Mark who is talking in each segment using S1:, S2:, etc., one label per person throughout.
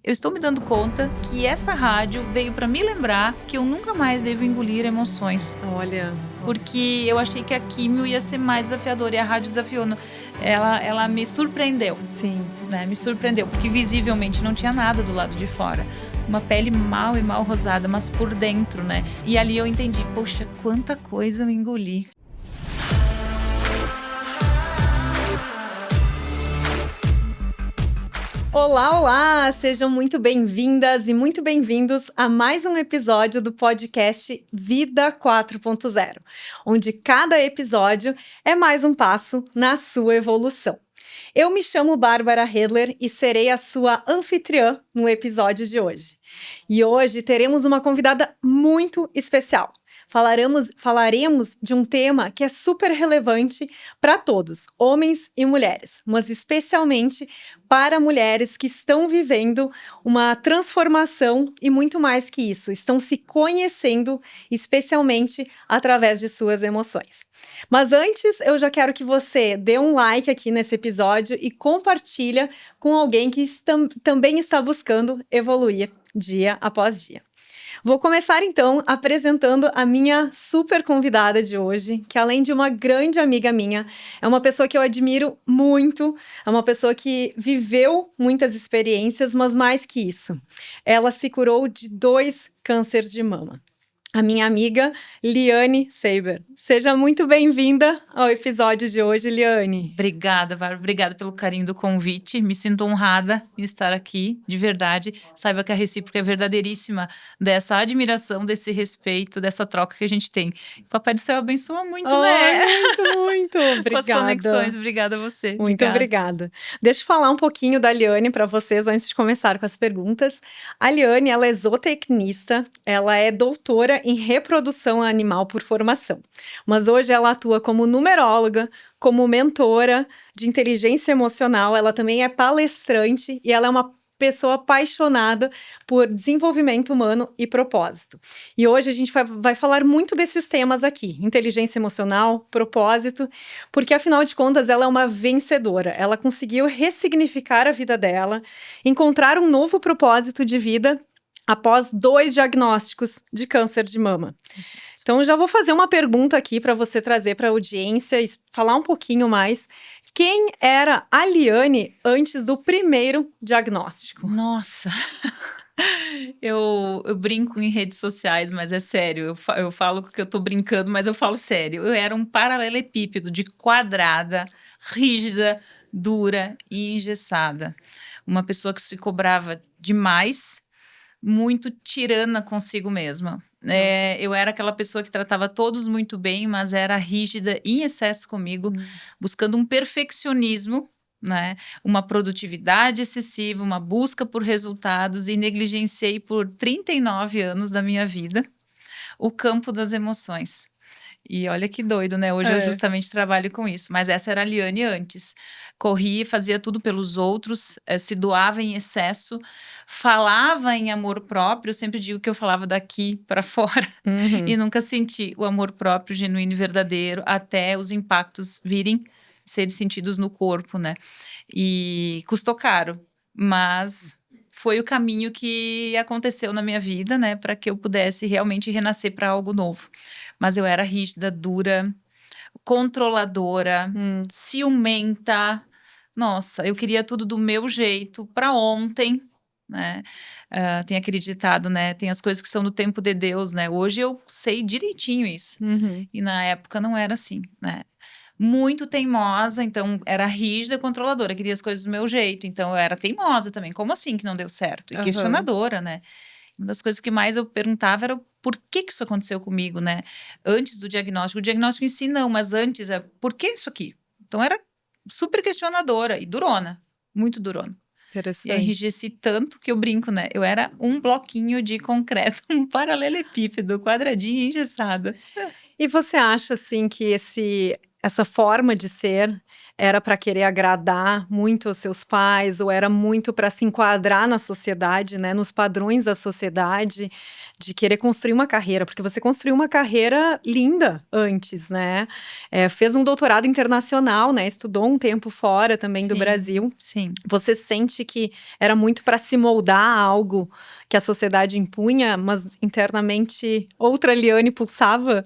S1: Eu estou me dando conta que esta rádio veio para me lembrar que eu nunca mais devo engolir emoções.
S2: Olha, nossa.
S1: Porque eu achei que a químio ia ser mais desafiadora e a rádio desafiou. Ela me surpreendeu,
S2: Sim.
S1: né? Me surpreendeu, porque visivelmente não tinha nada do lado de fora. Uma pele mal e mal rosada, mas por dentro, né? E ali eu entendi, poxa, quanta coisa eu engoli.
S2: Olá, olá! Sejam muito bem-vindas e muito bem-vindos a mais um episódio do podcast Vida 4.0, onde cada episódio é mais um passo na sua evolução. Eu me chamo Bárbara Hedler e serei a sua anfitriã no episódio de hoje. E hoje teremos uma convidada muito especial. Falaremos de um tema que é super relevante para todos, homens e mulheres, mas especialmente para mulheres que estão vivendo uma transformação e muito mais que isso, estão se conhecendo, especialmente através de suas emoções. Mas antes, eu já quero que você dê um like aqui nesse episódio e compartilha com alguém que também está buscando evoluir dia após dia. Vou começar então apresentando a minha super convidada de hoje, que além de uma grande amiga minha, é uma pessoa que eu admiro muito, é uma pessoa que viveu muitas experiências, mas mais que isso, ela se curou de 2 cânceres de mama. A minha amiga Liane Seiber. Seja muito bem-vinda ao episódio de hoje, Liane.
S1: Obrigada, Bárbara. Obrigada pelo carinho do convite. Me sinto honrada em estar aqui, de verdade. Saiba que a recíproca é verdadeiríssima dessa admiração, desse respeito, dessa troca que a gente tem. O Papai do Céu abençoa muito, né?
S2: Muito. Obrigada.
S1: Com as conexões. Obrigada a você.
S2: Muito obrigada. Deixa eu falar um pouquinho da Liane para vocês antes de começar com as perguntas. A Liane, ela é zootecnista, ela é doutora em reprodução animal por formação. Mas hoje ela atua como numeróloga, como mentora de inteligência emocional, ela também é palestrante e ela é uma pessoa apaixonada por desenvolvimento humano e propósito. E hoje a gente vai falar muito desses temas aqui, inteligência emocional, propósito, porque afinal de contas ela é uma vencedora, ela conseguiu ressignificar a vida dela, encontrar um novo propósito de vida após 2 diagnósticos de câncer de mama. Então, já vou fazer uma pergunta aqui para você trazer para a audiência e falar um pouquinho mais. Quem era a Liane antes do primeiro diagnóstico?
S1: Nossa! Eu brinco em redes sociais, mas é sério. Eu falo que eu tô brincando, mas eu falo sério. Eu era um paralelepípedo de quadrada, rígida, dura e engessada. Uma pessoa que se cobrava demais, muito tirana consigo mesma. Eu era aquela pessoa que tratava todos muito bem, mas era rígida em excesso comigo, buscando um perfeccionismo, né? Uma produtividade excessiva, uma busca por resultados, e negligenciei por 39 anos da minha vida o campo das emoções. E olha que doido, né? Hoje eu justamente trabalho com isso. Mas essa era a Liane antes. Corria, fazia tudo pelos outros, se doava em excesso, falava em amor próprio. Eu sempre digo que eu falava daqui para fora e nunca senti o amor próprio genuíno e verdadeiro até os impactos virem serem sentidos no corpo, né? E custou caro, mas foi o caminho que aconteceu na minha vida, né? Para que eu pudesse realmente renascer para algo novo. Mas eu era rígida, dura, controladora, ciumenta. Nossa, eu queria tudo do meu jeito, para ontem, né? Tem aquele ditado, né? Tem as coisas que são no tempo de Deus, né? Hoje eu sei direitinho isso. E na época não era assim, né? Muito teimosa, então era rígida, controladora, queria as coisas do meu jeito, então eu era teimosa também. Como assim que não deu certo? E questionadora, né? Uma das coisas que mais eu perguntava era por que isso aconteceu comigo, né? Antes do diagnóstico. O diagnóstico em si não, mas antes, por que isso aqui? Então era super questionadora e durona, muito durona.
S2: Interessante.
S1: E eu enrijeci tanto que eu brinco, né? Eu era um bloquinho de concreto, um paralelepípedo, quadradinho e engessado.
S2: E você acha, assim, que essa forma de ser, era para querer agradar muito aos seus pais, ou era muito para se enquadrar na sociedade, né, nos padrões da sociedade, de querer construir uma carreira, porque você construiu uma carreira linda antes, né? Fez um doutorado internacional, né? Estudou um tempo fora também do
S1: Sim,
S2: Brasil.
S1: sim.
S2: Você sente que era muito para se moldar a algo que a sociedade impunha, mas internamente outra Liane pulsava?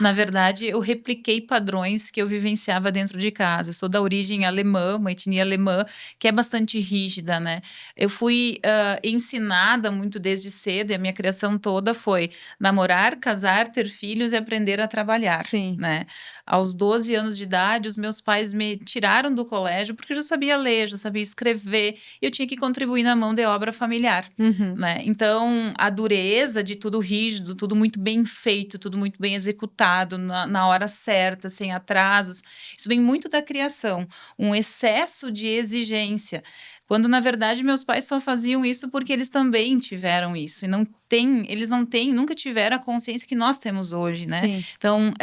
S1: Na verdade, eu repliquei padrões que eu vivenciava dentro de casa. Eu sou da origem alemã, uma etnia alemã, que é bastante rígida, né? Eu fui ensinada muito desde cedo, e a minha criação toda foi namorar, casar, ter filhos e aprender a trabalhar,
S2: Sim.
S1: né? Aos 12 anos de idade, os meus pais me tiraram do colégio porque eu já sabia ler, já sabia escrever, e eu tinha que contribuir na mão de obra familiar.
S2: Uhum.
S1: Né? Então, a dureza de tudo rígido, tudo muito bem feito, tudo muito bem executado, na hora certa, sem atrasos, isso vem muito da criação, um excesso de exigência. Quando, na verdade, meus pais só faziam isso porque eles também tiveram isso. E eles não têm, nunca tiveram a consciência que nós temos hoje, né?
S2: Sim.
S1: Então,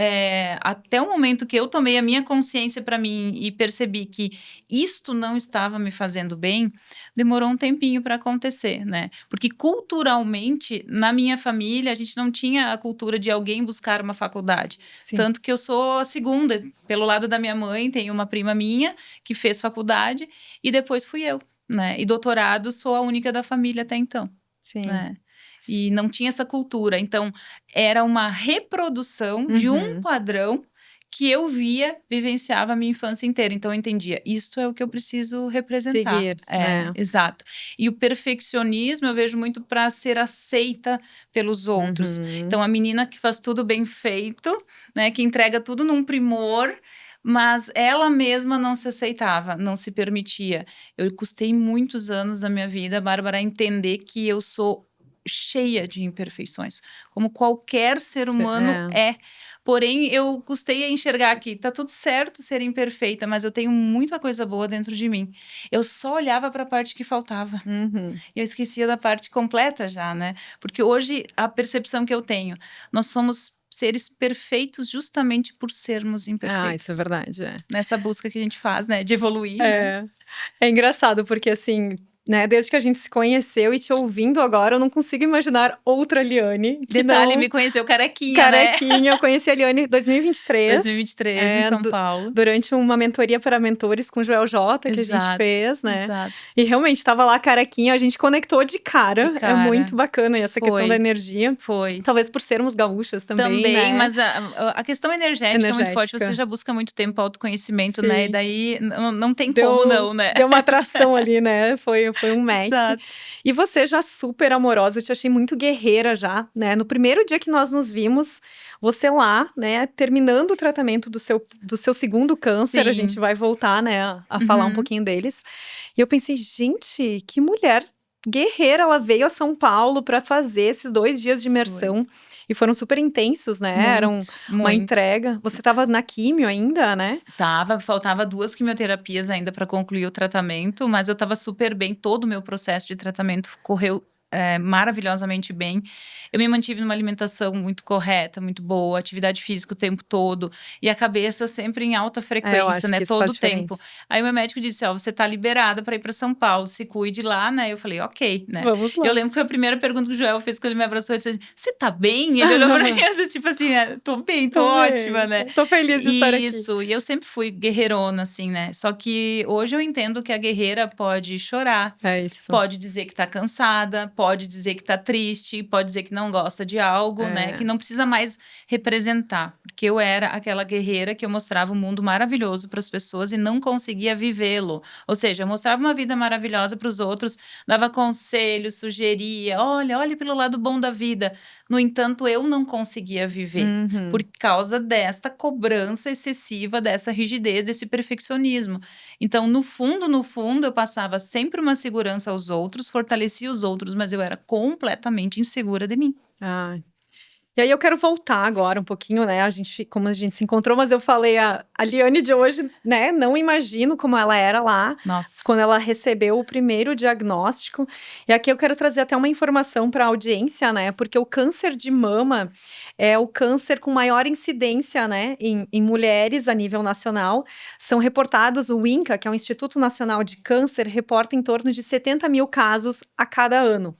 S1: até o momento que eu tomei a minha consciência para mim e percebi que isto não estava me fazendo bem, demorou um tempinho para acontecer, né? Porque culturalmente, na minha família, a gente não tinha a cultura de alguém buscar uma faculdade.
S2: Sim.
S1: Tanto que eu sou a segunda. Pelo lado da minha mãe, tem uma prima minha que fez faculdade e depois fui eu, né? E doutorado, sou a única da família até então,
S2: Sim.
S1: né? E não tinha essa cultura. Então, era uma reprodução de um padrão que eu via, vivenciava a minha infância inteira. Então, eu entendia, isto é o que eu preciso representar.
S2: Seguir, né?
S1: Exato. E o perfeccionismo eu vejo muito para ser aceita pelos outros. Então, a menina que faz tudo bem feito, né, que entrega tudo num primor, mas ela mesma não se aceitava, não se permitia. Eu custei muitos anos da minha vida, Bárbara, a entender que eu sou cheia de imperfeições, como qualquer ser humano é. Porém, eu custei a enxergar que tá tudo certo ser imperfeita, mas eu tenho muita coisa boa dentro de mim. Eu só olhava para a parte que faltava. E eu esquecia da parte completa já, né? Porque hoje a percepção que eu tenho, nós somos seres perfeitos justamente por sermos imperfeitos.
S2: Isso é verdade,
S1: Nessa busca que a gente faz, né, de evoluir, né?
S2: É engraçado, porque assim, né, desde que a gente se conheceu e te ouvindo agora, eu não consigo imaginar outra Liane.
S1: Detalhe, me conheceu carequinha,
S2: carequinha, eu conheci a Liane em 2023.
S1: 2023, em São Paulo.
S2: Durante uma mentoria para mentores com o Joel J, que a gente fez, né?
S1: Exato.
S2: E realmente, estava lá carequinha, a gente conectou de cara. É muito bacana essa questão da energia.
S1: Foi.
S2: Talvez por sermos gaúchas também,
S1: Também,
S2: né?
S1: mas a questão energética é muito forte. Você já busca muito tempo autoconhecimento, né? E daí não tem como não, né?
S2: Deu uma atração ali, né? Foi um match.
S1: Exato.
S2: E você já super amorosa, eu te achei muito guerreira já, né? No primeiro dia que nós nos vimos, você lá, né, terminando o tratamento do seu segundo câncer, a gente vai voltar, né, a falar um pouquinho deles. E eu pensei, gente, que mulher guerreira, ela veio a São Paulo para fazer esses 2 dias de imersão. E foram super intensos, né? Eram uma entrega. Você estava na químio ainda, né?
S1: Faltava 2 quimioterapias ainda para concluir o tratamento, mas eu estava super bem. Todo o meu processo de tratamento correu maravilhosamente bem. Eu me mantive numa alimentação muito correta, muito boa, atividade física o tempo todo, e a cabeça sempre em alta frequência, né? Todo o tempo. Aí o meu médico disse, você tá liberada para ir para São Paulo, se cuide lá, né? Eu falei, ok, né?
S2: Vamos lá.
S1: Eu lembro que a primeira pergunta que o Joel fez quando ele me abraçou, ele disse, você tá bem? Ele olhou pra mim, assim, tipo assim, tô bem, tô ótima, né?
S2: Tô feliz de estar aqui.
S1: Isso, e eu sempre fui guerreirona, assim, né? Só que hoje eu entendo que a guerreira pode chorar, pode dizer que tá cansada, pode dizer que tá triste, pode dizer que não gosta de algo, né? Que não precisa mais representar. Porque eu era aquela guerreira que eu mostrava um mundo maravilhoso para as pessoas e não conseguia vivê-lo. Ou seja, eu mostrava uma vida maravilhosa para os outros, dava conselho, sugeria, olhe pelo lado bom da vida. No entanto, eu não conseguia viver por causa desta cobrança excessiva, dessa rigidez, desse perfeccionismo. Então, no fundo, eu passava sempre uma segurança aos outros, fortalecia os outros, mas eu era completamente insegura de mim.
S2: E aí eu quero voltar agora um pouquinho, né? Como a gente se encontrou, mas eu falei, a A Liane de hoje, né, não imagino como ela era lá,
S1: Nossa.
S2: quando ela recebeu o primeiro diagnóstico. E aqui eu quero trazer até uma informação para a audiência, né, porque o câncer de mama é o câncer com maior incidência, né, em mulheres a nível nacional. São reportados, o INCA, que é o Instituto Nacional de Câncer, reporta em torno de 70 mil casos a cada ano.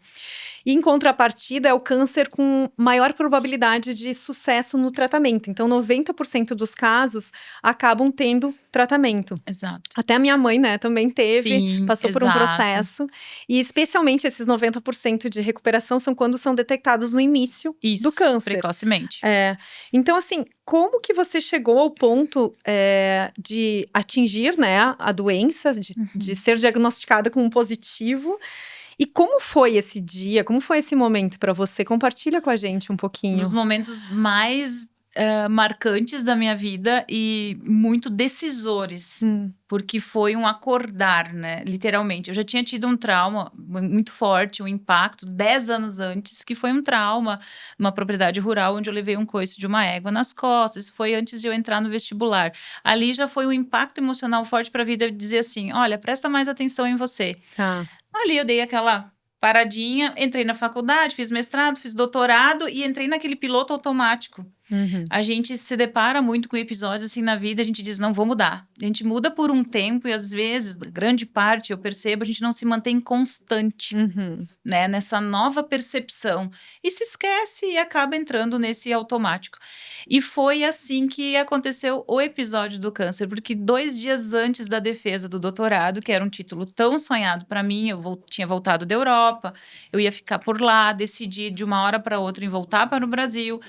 S2: E, em contrapartida, é o câncer com maior probabilidade de sucesso no tratamento. Então, 90% dos casos acabam tendo tratamento.
S1: Exato.
S2: Até a minha mãe, né, também teve,
S1: Sim,
S2: passou por um
S1: exato.
S2: processo. E, especialmente, esses 90% de recuperação são quando são detectados no início
S1: Isso,
S2: do câncer.
S1: precocemente.
S2: Então, assim, como que você chegou ao ponto de atingir, né, a doença, de ser diagnosticada com um positivo? E como foi esse dia? Como foi esse momento para você? Compartilha com a gente um
S1: Um
S2: pouquinho.
S1: dos momentos mais marcantes da minha vida e muito decisores. Porque foi um acordar, né? Literalmente. Eu já tinha tido um trauma muito forte, um impacto, 10 anos antes, que foi um trauma numa propriedade rural, onde eu levei um coice de uma égua nas costas. Isso foi antes de eu entrar no vestibular. Ali já foi um impacto emocional forte para a vida, de dizer assim, olha, presta mais atenção em você.
S2: Tá.
S1: Ali eu dei aquela paradinha, entrei na faculdade, fiz mestrado, fiz doutorado e entrei naquele piloto automático. A gente se depara muito com episódios assim na vida, a gente diz, não, vou mudar. A gente muda por um tempo e às vezes, grande parte, eu percebo, a gente não se mantém constante, né, nessa nova percepção. E se esquece e acaba entrando nesse automático. E foi assim que aconteceu o episódio do câncer, porque 2 dias antes da defesa do doutorado, que era um título tão sonhado para mim, eu tinha voltado da Europa, eu ia ficar por lá, decidi de uma hora para outra em voltar para o Brasil.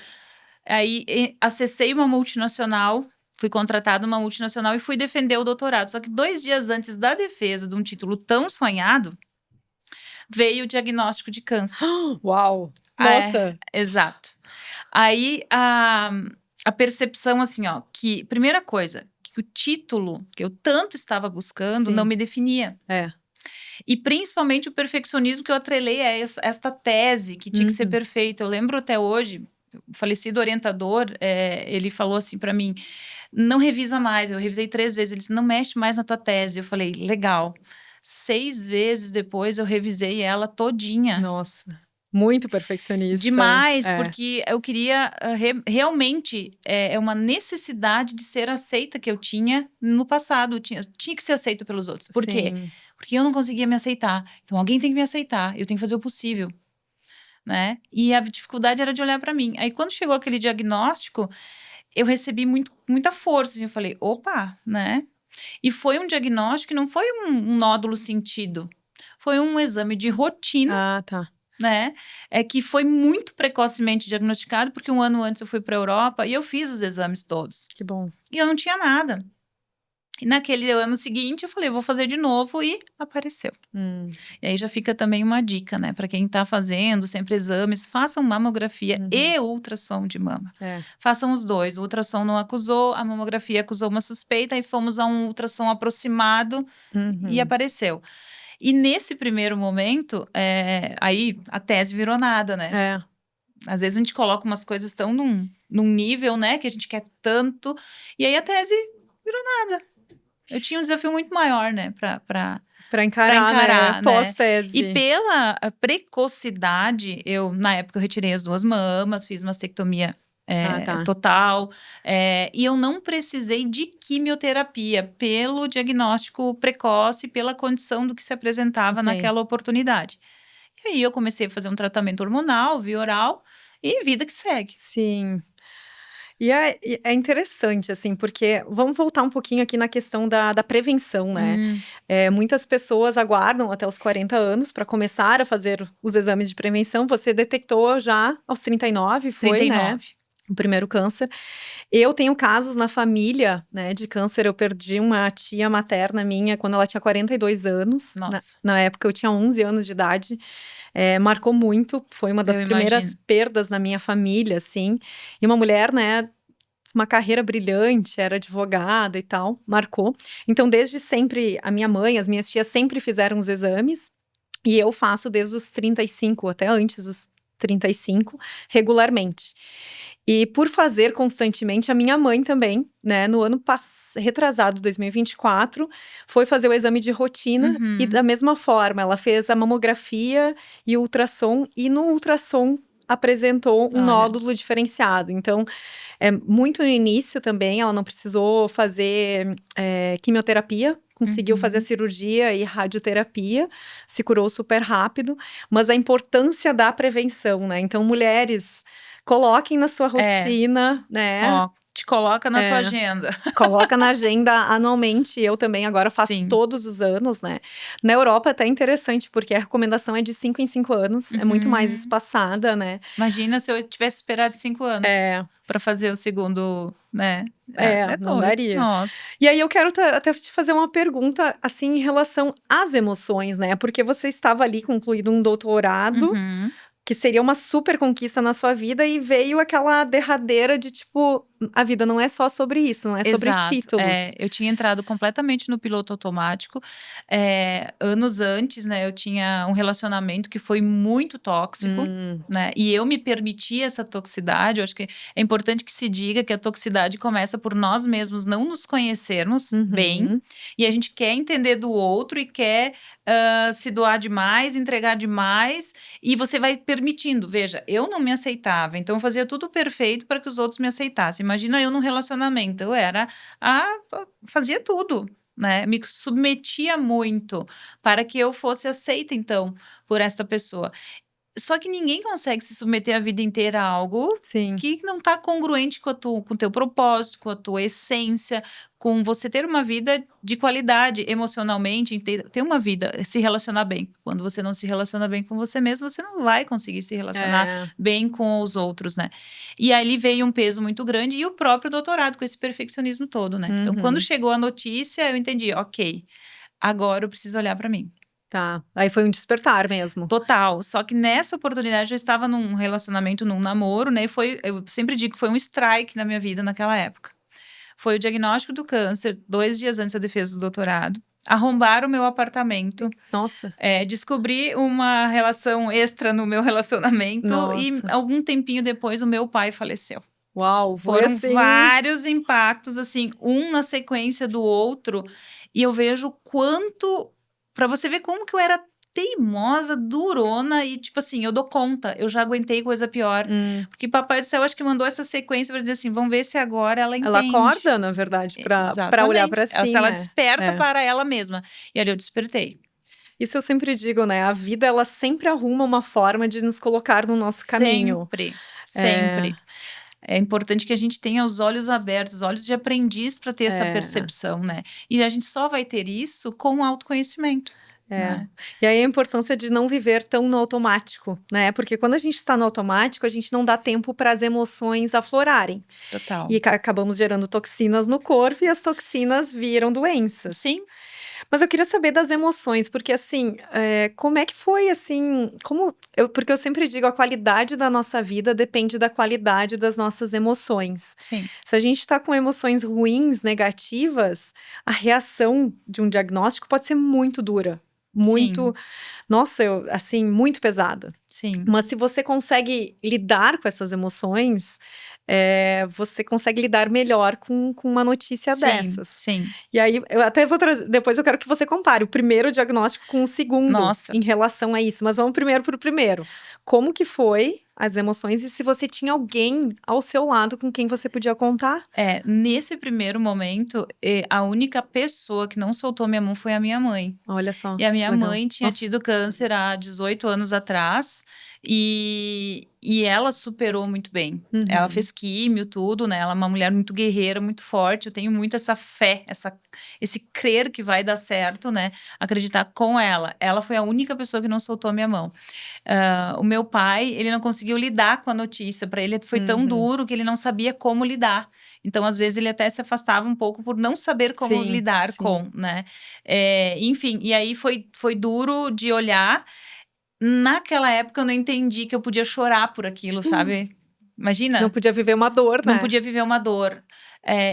S1: Aí acessei uma multinacional, fui contratada numa multinacional e fui defender o doutorado. Só que 2 dias antes da defesa de um título tão sonhado, veio o diagnóstico de câncer.
S2: Uau! Nossa!
S1: Exato. Aí a percepção assim, ó, que primeira coisa, que o título que eu tanto estava buscando não me definia. E principalmente o perfeccionismo que eu atrelei a esta tese que tinha que ser perfeita. Eu lembro até hoje, o falecido orientador, ele falou assim para mim, não revisa mais. Eu revisei 3 vezes, ele disse, não mexe mais na tua tese. Eu falei, legal. 6 vezes depois eu revisei ela todinha.
S2: Nossa, muito perfeccionista.
S1: Demais, porque eu queria realmente, é uma necessidade de ser aceita que eu tinha no passado. Eu tinha que ser aceita pelos outros. Por quê? Porque eu não conseguia me aceitar. Então alguém tem que me aceitar, eu tenho que fazer o possível. Né? E a dificuldade era de olhar para mim. Aí quando chegou aquele diagnóstico, eu recebi muita força. Assim, eu falei, opa, né? E foi um diagnóstico que não foi um nódulo sentido. Foi um exame de rotina.
S2: Ah, tá.
S1: Né? Que foi muito precocemente diagnosticado, porque 1 ano antes eu fui para a Europa e eu fiz os exames todos.
S2: Que bom.
S1: E eu não tinha nada. E naquele ano seguinte eu falei, vou fazer de novo e apareceu. E aí já fica também uma dica, né? Para quem está fazendo sempre exames, façam mamografia e ultrassom de mama. Façam os dois. O ultrassom não acusou, a mamografia acusou uma suspeita, aí fomos a um ultrassom aproximado e apareceu. E nesse primeiro momento, aí a tese virou nada, né? Às vezes a gente coloca umas coisas tão num nível, né? Que a gente quer tanto. E aí a tese virou nada. Eu tinha um desafio muito maior, né?
S2: Pra encarar, né? Pós-tese.
S1: E pela precocidade, na época eu retirei as 2 mamas, fiz mastectomia total. E eu não precisei de quimioterapia pelo diagnóstico precoce, pela condição do que se apresentava naquela oportunidade. E aí eu comecei a fazer um tratamento hormonal, via oral, e vida que segue.
S2: Sim. E é interessante, assim, porque vamos voltar um pouquinho aqui na questão da prevenção, né? Muitas pessoas aguardam até os 40 anos para começar a fazer os exames de prevenção. Você detectou já aos 39, foi, 39. Né? O primeiro câncer. Eu tenho casos na família, né, de câncer. Eu perdi uma tia materna minha quando ela tinha 42 anos.
S1: Nossa.
S2: Na época eu tinha 11 anos de idade. Marcou muito, foi uma das primeiras perdas na minha família, assim. E uma mulher, né, uma carreira brilhante, era advogada e tal, marcou. Então, desde sempre, a minha mãe, as minhas tias sempre fizeram os exames. E eu faço desde os 35, até antes dos 35, regularmente. E por fazer constantemente, a minha mãe também, né, no ano retrasado, 2024, foi fazer o exame de rotina e
S1: Uhum.
S2: da mesma forma, ela fez a mamografia e o ultrassom, e no ultrassom apresentou um
S1: Olha.
S2: nódulo diferenciado. Então, muito no início também, ela não precisou fazer quimioterapia, conseguiu fazer a
S1: Uhum.
S2: cirurgia e radioterapia, se curou super rápido, mas a importância da prevenção, né? Então, mulheres, coloquem na sua
S1: É,
S2: rotina, né?
S1: ó, te coloca na tua
S2: É,
S1: agenda.
S2: coloca na agenda anualmente, eu também agora faço
S1: Sim.
S2: todos os anos, né. Na Europa é até interessante, porque a recomendação é de 5 em 5 anos, é muito mais
S1: Uhum.
S2: espaçada, né.
S1: Imagina se eu tivesse esperado 5 anos
S2: É,
S1: para fazer o segundo, né. É
S2: não
S1: doido.
S2: daria.
S1: Nossa.
S2: E aí eu quero até te fazer uma pergunta, assim, em relação às emoções, né, porque você estava ali concluindo um doutorado,
S1: Uhum.
S2: que seria uma super conquista na sua vida, e veio aquela derradeira de tipo, a vida não é só sobre isso, não é sobre
S1: Exato.
S2: títulos.
S1: Eu tinha entrado completamente no piloto automático. Anos antes, né, eu tinha um relacionamento que foi muito tóxico,
S2: Hum,
S1: né, e eu me permiti essa toxicidade. Eu acho que é importante que se diga que a toxicidade começa por nós mesmos não nos conhecermos bem,
S2: uhum.
S1: e a gente quer entender do outro e quer, se doar demais, entregar demais, e você vai permitindo. Veja, eu não me aceitava, então eu fazia tudo perfeito para que os outros me aceitassem. Imagina eu num relacionamento, eu era a fazia tudo, né, me submetia muito para que eu fosse aceita, então, por esta pessoa. Só que ninguém consegue se submeter a vida inteira a algo
S2: Sim.
S1: que não está congruente com o teu propósito, com a tua essência, com você ter uma vida de qualidade emocionalmente, ter uma vida, se relacionar bem. Quando você não se relaciona bem com você mesmo, você não vai conseguir se relacionar
S2: É.
S1: bem com os outros, né. E ali veio um peso muito grande e o próprio doutorado, com esse perfeccionismo todo, né. Então quando
S2: Uhum.
S1: chegou a notícia, eu entendi: "Ok, agora eu preciso olhar para mim".
S2: Tá. Aí foi um despertar mesmo.
S1: Total, só que nessa oportunidade eu estava num relacionamento, num namoro, né, e eu sempre digo que foi um strike na minha vida naquela época. Foi o diagnóstico do câncer, 2 dias antes da defesa do doutorado, arrombaram o meu apartamento,
S2: Nossa,
S1: descobri uma relação extra no meu relacionamento e
S2: nossa.
S1: algum tempinho depois o meu pai faleceu.
S2: Uau, foi
S1: Foram
S2: assim.
S1: vários impactos, assim, um na sequência do outro, e eu vejo quanto para você ver como que eu era teimosa, durona e, tipo assim, eu dou conta, eu já aguentei coisa pior.
S2: Hum.
S1: Porque papai do céu acho que mandou essa sequência para dizer assim: "Vamos ver se agora ela
S2: Ela
S1: entende".
S2: acorda, na verdade, pra olhar
S1: Exatamente.
S2: pra
S1: Se
S2: si,
S1: ela
S2: né.
S1: desperta
S2: É.
S1: para ela mesma. E ali eu despertei.
S2: Isso eu sempre digo, né, a vida ela sempre arruma uma forma de nos colocar no nosso caminho.
S1: Sempre,
S2: É,
S1: sempre. É importante que a gente tenha os olhos abertos, olhos de aprendiz para ter essa
S2: é,
S1: percepção, né. E a gente só vai ter isso com o autoconhecimento,
S2: é.
S1: né.
S2: E aí a importância de não viver tão no automático, né, porque quando a gente está no automático, a gente não dá tempo para as emoções aflorarem.
S1: Total.
S2: E acabamos gerando toxinas no corpo e as toxinas viram doenças.
S1: Sim.
S2: Mas eu queria saber das emoções, porque assim, como é que foi assim, porque eu sempre digo, a qualidade da nossa vida depende da qualidade das nossas emoções.
S1: Sim,
S2: Se a gente tá com emoções ruins, negativas, a reação de um diagnóstico pode ser muito dura, muito,
S1: sim,
S2: nossa, assim, muito pesada.
S1: sim,
S2: Mas se você consegue lidar com essas emoções, você consegue lidar melhor com uma notícia
S1: sim,
S2: dessas.
S1: sim.
S2: E aí, eu até vou trazer depois eu quero que você compare o primeiro diagnóstico com o segundo,
S1: Nossa,
S2: em relação a isso, mas vamos primeiro para o primeiro. Como que foi as emoções e se você tinha alguém ao seu lado com quem você podia contar?
S1: nesse primeiro momento, a única pessoa que não soltou minha mão foi a minha mãe.
S2: Olha só,
S1: E a
S2: que
S1: minha
S2: legal.
S1: mãe tinha
S2: Nossa.
S1: tido câncer há 18 anos atrás, e ela superou muito bem. Ela
S2: Uhum.
S1: fez químio, tudo, né, ela é uma mulher muito guerreira, muito forte, eu tenho muito essa fé, esse crer que vai dar certo, né, acreditar com ela. Ela foi a única pessoa que não soltou a minha mão. O meu pai, ele não conseguiu lidar com a notícia, para ele foi tão
S2: Uhum.
S1: duro que ele não sabia como lidar. Então, às vezes, ele até se afastava um pouco por não saber como
S2: Sim,
S1: lidar
S2: sim.
S1: com, né. Enfim, e aí foi duro de olhar. Naquela época eu não entendi que eu podia chorar por aquilo, sabe. Imagina?
S2: Não podia viver uma dor, né?
S1: Não podia viver uma dor.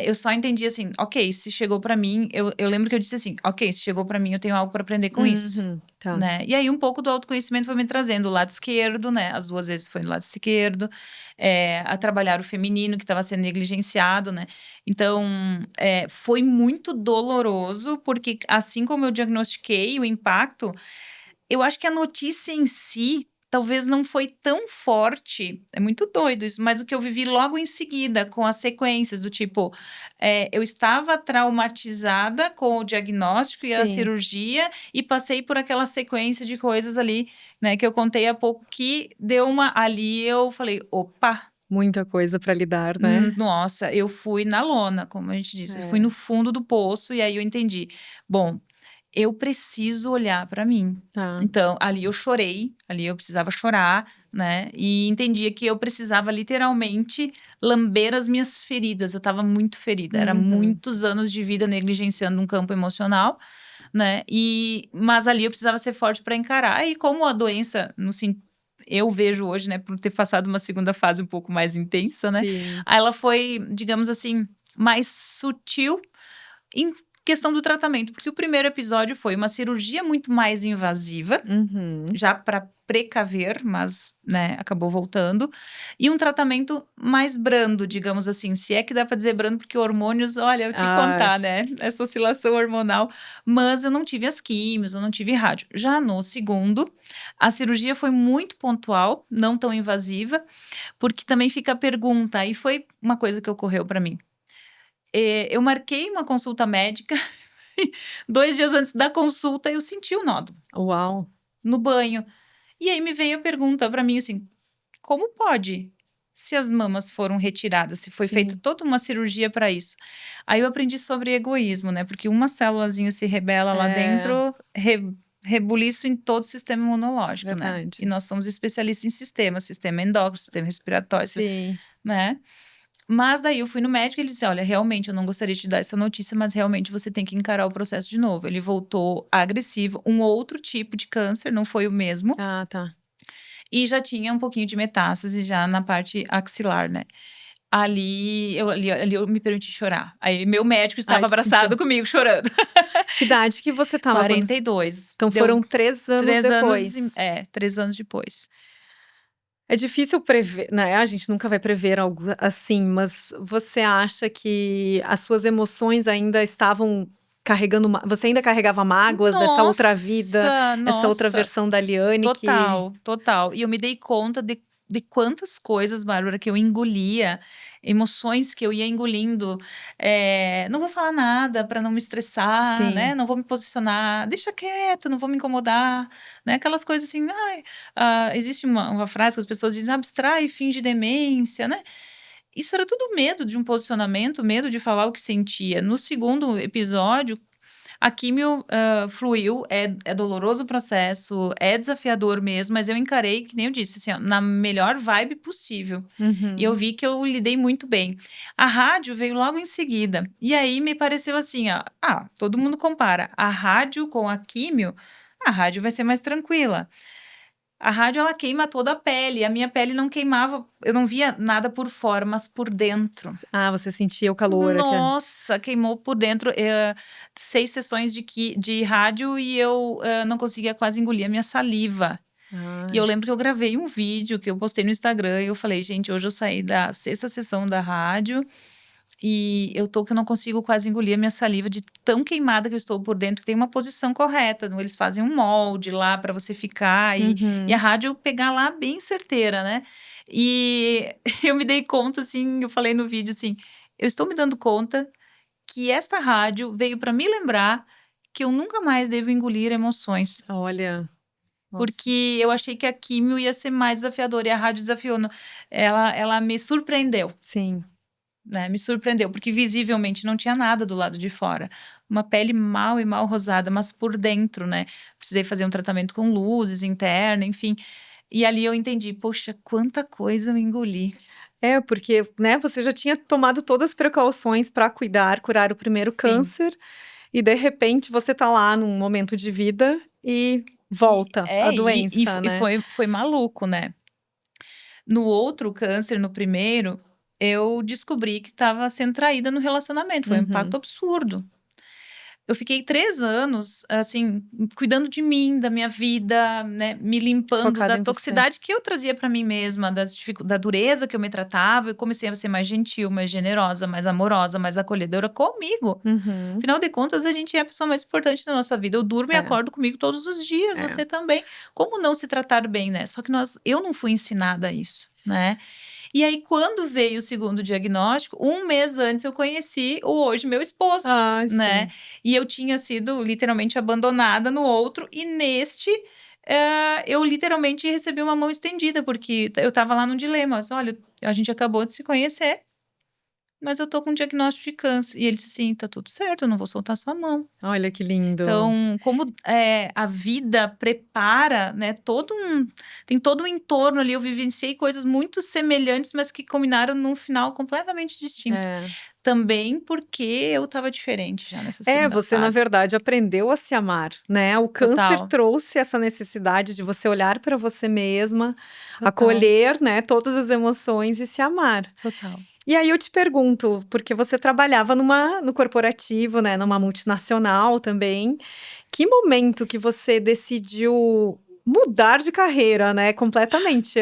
S1: Eu só entendi assim, ok, se chegou pra mim, eu lembro que eu disse assim, ok, se chegou pra mim, eu tenho algo pra aprender com isso.
S2: Tá.
S1: Né? E aí um pouco do autoconhecimento foi me trazendo o lado esquerdo, né? As 2 vezes foi no lado esquerdo, a trabalhar o feminino que estava sendo negligenciado, né? Então, foi muito doloroso, porque assim como eu diagnostiquei o impacto, eu acho que a notícia em si talvez não foi tão forte, é muito doido isso, mas o que eu vivi logo em seguida, com as sequências do tipo, eu estava traumatizada com o diagnóstico e a
S2: Sim.
S1: cirurgia e passei por aquela sequência de coisas ali, né, que eu contei há pouco, que deu ali eu falei, opa,
S2: Muita coisa para lidar, né?
S1: nossa, eu fui na lona, como a gente disse, eu fui no fundo do poço e aí eu entendi, bom, eu preciso olhar para mim.
S2: Tá.
S1: Então, ali eu chorei, ali eu precisava chorar, né? E entendia que eu precisava literalmente lamber as minhas feridas. Eu estava muito ferida, era muitos anos de vida negligenciando um campo emocional, né? Mas ali eu precisava ser forte para encarar. E como a doença, eu vejo hoje, né, por ter passado uma segunda fase um pouco mais intensa, né?
S2: Sim.
S1: Ela foi, digamos assim, mais sutil em questão do tratamento, porque o primeiro episódio foi uma cirurgia muito mais invasiva, já para precaver, mas, né, acabou voltando, e um tratamento mais brando, digamos assim, se é que dá para dizer brando, porque hormônios, olha, eu te contar, né, essa oscilação hormonal, mas eu não tive as químios, eu não tive rádio. Já no segundo, a cirurgia foi muito pontual, não tão invasiva, porque também fica a pergunta, e foi uma coisa que ocorreu para mim. Eu marquei uma consulta médica, 2 dias antes da consulta eu senti o nódulo.
S2: Uau!
S1: No banho. E aí me veio a pergunta para mim assim, como pode? Se as mamas foram retiradas, se foi feita toda uma cirurgia para isso. Aí eu aprendi sobre egoísmo, né, porque uma célulazinha se rebela lá dentro, rebuliço em todo o sistema imunológico, né. E nós somos especialistas em sistema endócrino, sistema respiratório, né. Mas daí eu fui no médico e ele disse, olha, realmente eu não gostaria de te dar essa notícia, mas realmente você tem que encarar o processo de novo. Ele voltou agressivo, um outro tipo de câncer, não foi o mesmo.
S2: Ah, tá.
S1: E já tinha um pouquinho de metástase já na parte axilar, né. Ali eu me permiti chorar. Aí meu médico estava abraçado comigo chorando.
S2: Que idade que você estava?
S1: 42.
S2: Então foram 3 anos
S1: 3
S2: depois.
S1: anos 3 anos depois.
S2: É difícil prever, né, a gente nunca vai prever algo assim, mas você acha que as suas emoções ainda estavam carregando você ainda carregava mágoas dessa outra vida, essa outra
S1: Nossa.
S2: versão da Liane
S1: Total. E eu me dei conta de quantas coisas, Bárbara, que eu engolia, emoções que eu ia engolindo. Não vou falar nada para não me estressar, né? Não vou me posicionar, deixa quieto, não vou me incomodar, né? Aquelas coisas assim, existe uma frase que as pessoas dizem, abstrai, finge demência, né? Isso era tudo medo de um posicionamento, medo de falar o que sentia. No segundo episódio, a químio, fluiu, é doloroso o processo, é desafiador mesmo, mas eu encarei, que nem eu disse, assim, ó, na melhor vibe possível. E eu vi que eu lidei muito bem. A rádio veio logo em seguida, e aí me pareceu assim, ó, todo mundo compara a rádio com a químio, a rádio vai ser mais tranquila. A rádio, ela queima toda a pele, a minha pele não queimava, eu não via nada por fora, mas por dentro.
S2: Você sentia o calor.
S1: Nossa, queimou por dentro, 6 sessões de rádio e eu, não conseguia quase engolir a minha saliva. E eu lembro que eu gravei um vídeo que eu postei no Instagram e eu falei: "Gente, hoje eu saí da 6ª sessão da rádio e eu tô que eu não consigo quase engolir a minha saliva de tão queimada que eu estou por dentro", tem uma posição correta, eles fazem um molde lá para você ficar e a rádio pegar lá bem certeira, né. E eu me dei conta, assim, eu falei no vídeo, assim: "Eu estou me dando conta que esta rádio veio para me lembrar que eu nunca mais devo engolir emoções".
S2: Olha, nossa.
S1: Porque eu achei que a químio ia ser mais desafiadora e a rádio desafiou, ela me surpreendeu.
S2: Sim.
S1: Né, me surpreendeu, porque visivelmente não tinha nada do lado de fora. Uma pele mal e mal rosada, mas por dentro, né. Precisei fazer um tratamento com luzes interna, enfim. E ali eu entendi, poxa, quanta coisa eu engoli.
S2: Porque, né, você já tinha tomado todas as precauções para curar o primeiro câncer, e de repente você tá lá num momento de vida e volta a doença,
S1: E
S2: né.
S1: foi maluco, né. no outro câncer, no primeiro, eu descobri que estava sendo traída no relacionamento. Foi um impacto absurdo. Eu fiquei 3 anos, assim, cuidando de mim, da minha vida, né, me limpando
S2: Focada
S1: da
S2: em você.
S1: toxicidade que eu trazia para mim mesma, da dureza que eu me tratava. Eu comecei a ser mais gentil, mais generosa, mais amorosa, mais acolhedora comigo.
S2: Uhum.
S1: Afinal de contas, a gente é a pessoa mais importante da nossa vida. Eu durmo e
S2: É.
S1: acordo comigo todos os dias,
S2: É.
S1: você também. Como não se tratar bem, né? Só que eu não fui ensinada a isso, né? E aí, quando veio o segundo diagnóstico, 1 mês antes eu conheci o hoje meu esposo,
S2: Ah,
S1: né?
S2: sim.
S1: E eu tinha sido literalmente abandonada no outro, e neste eu literalmente recebi uma mão estendida, porque eu estava lá num dilema. Mas, olha, a gente acabou de se conhecer, mas eu tô com um diagnóstico de câncer. E ele disse assim: tá tudo certo, eu não vou soltar sua mão.
S2: Olha que lindo.
S1: Então, como a vida prepara, né, tem todo um entorno ali. Eu vivenciei coisas muito semelhantes, mas que combinaram num final completamente distinto. Também porque eu estava diferente já nessa segunda
S2: Você na
S1: fase.
S2: verdade aprendeu a se amar, né? O câncer
S1: Total.
S2: trouxe essa necessidade de você olhar para você mesma,
S1: Total.
S2: acolher, né, todas as emoções e se amar.
S1: Total.
S2: E aí eu te pergunto, porque você trabalhava no corporativo, né, numa multinacional também, que momento que você decidiu mudar de carreira, né, completamente?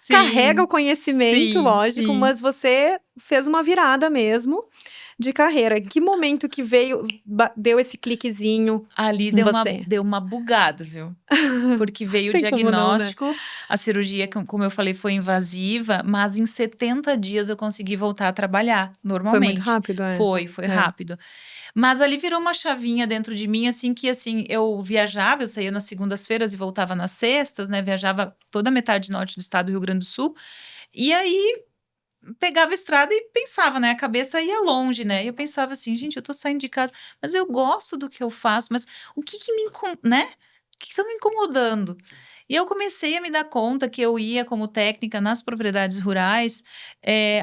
S2: Carrega o conhecimento,
S1: sim,
S2: lógico,
S1: sim.
S2: mas você fez uma virada mesmo de carreira. Em que momento que veio, deu esse cliquezinho
S1: Ali
S2: em você?
S1: deu uma bugada, viu? Porque veio o
S2: Tem como não, né?
S1: diagnóstico, a cirurgia, como eu falei, foi invasiva, mas em 70 dias eu consegui voltar a trabalhar
S2: Foi muito
S1: normalmente.
S2: rápido,
S1: Foi
S2: É.
S1: rápido. Mas ali virou uma chavinha dentro de mim, assim, que assim, eu viajava, eu saía nas segundas-feiras e voltava nas sextas, né? Viajava toda a metade norte do estado do Rio Grande do Sul. E aí pegava a estrada e pensava, né? A cabeça ia longe, né? E eu pensava assim, gente, eu tô saindo de casa, mas eu gosto do que eu faço, mas o que que me, né? O que está me incomodando? E eu comecei a me dar conta que eu ia como técnica nas propriedades rurais,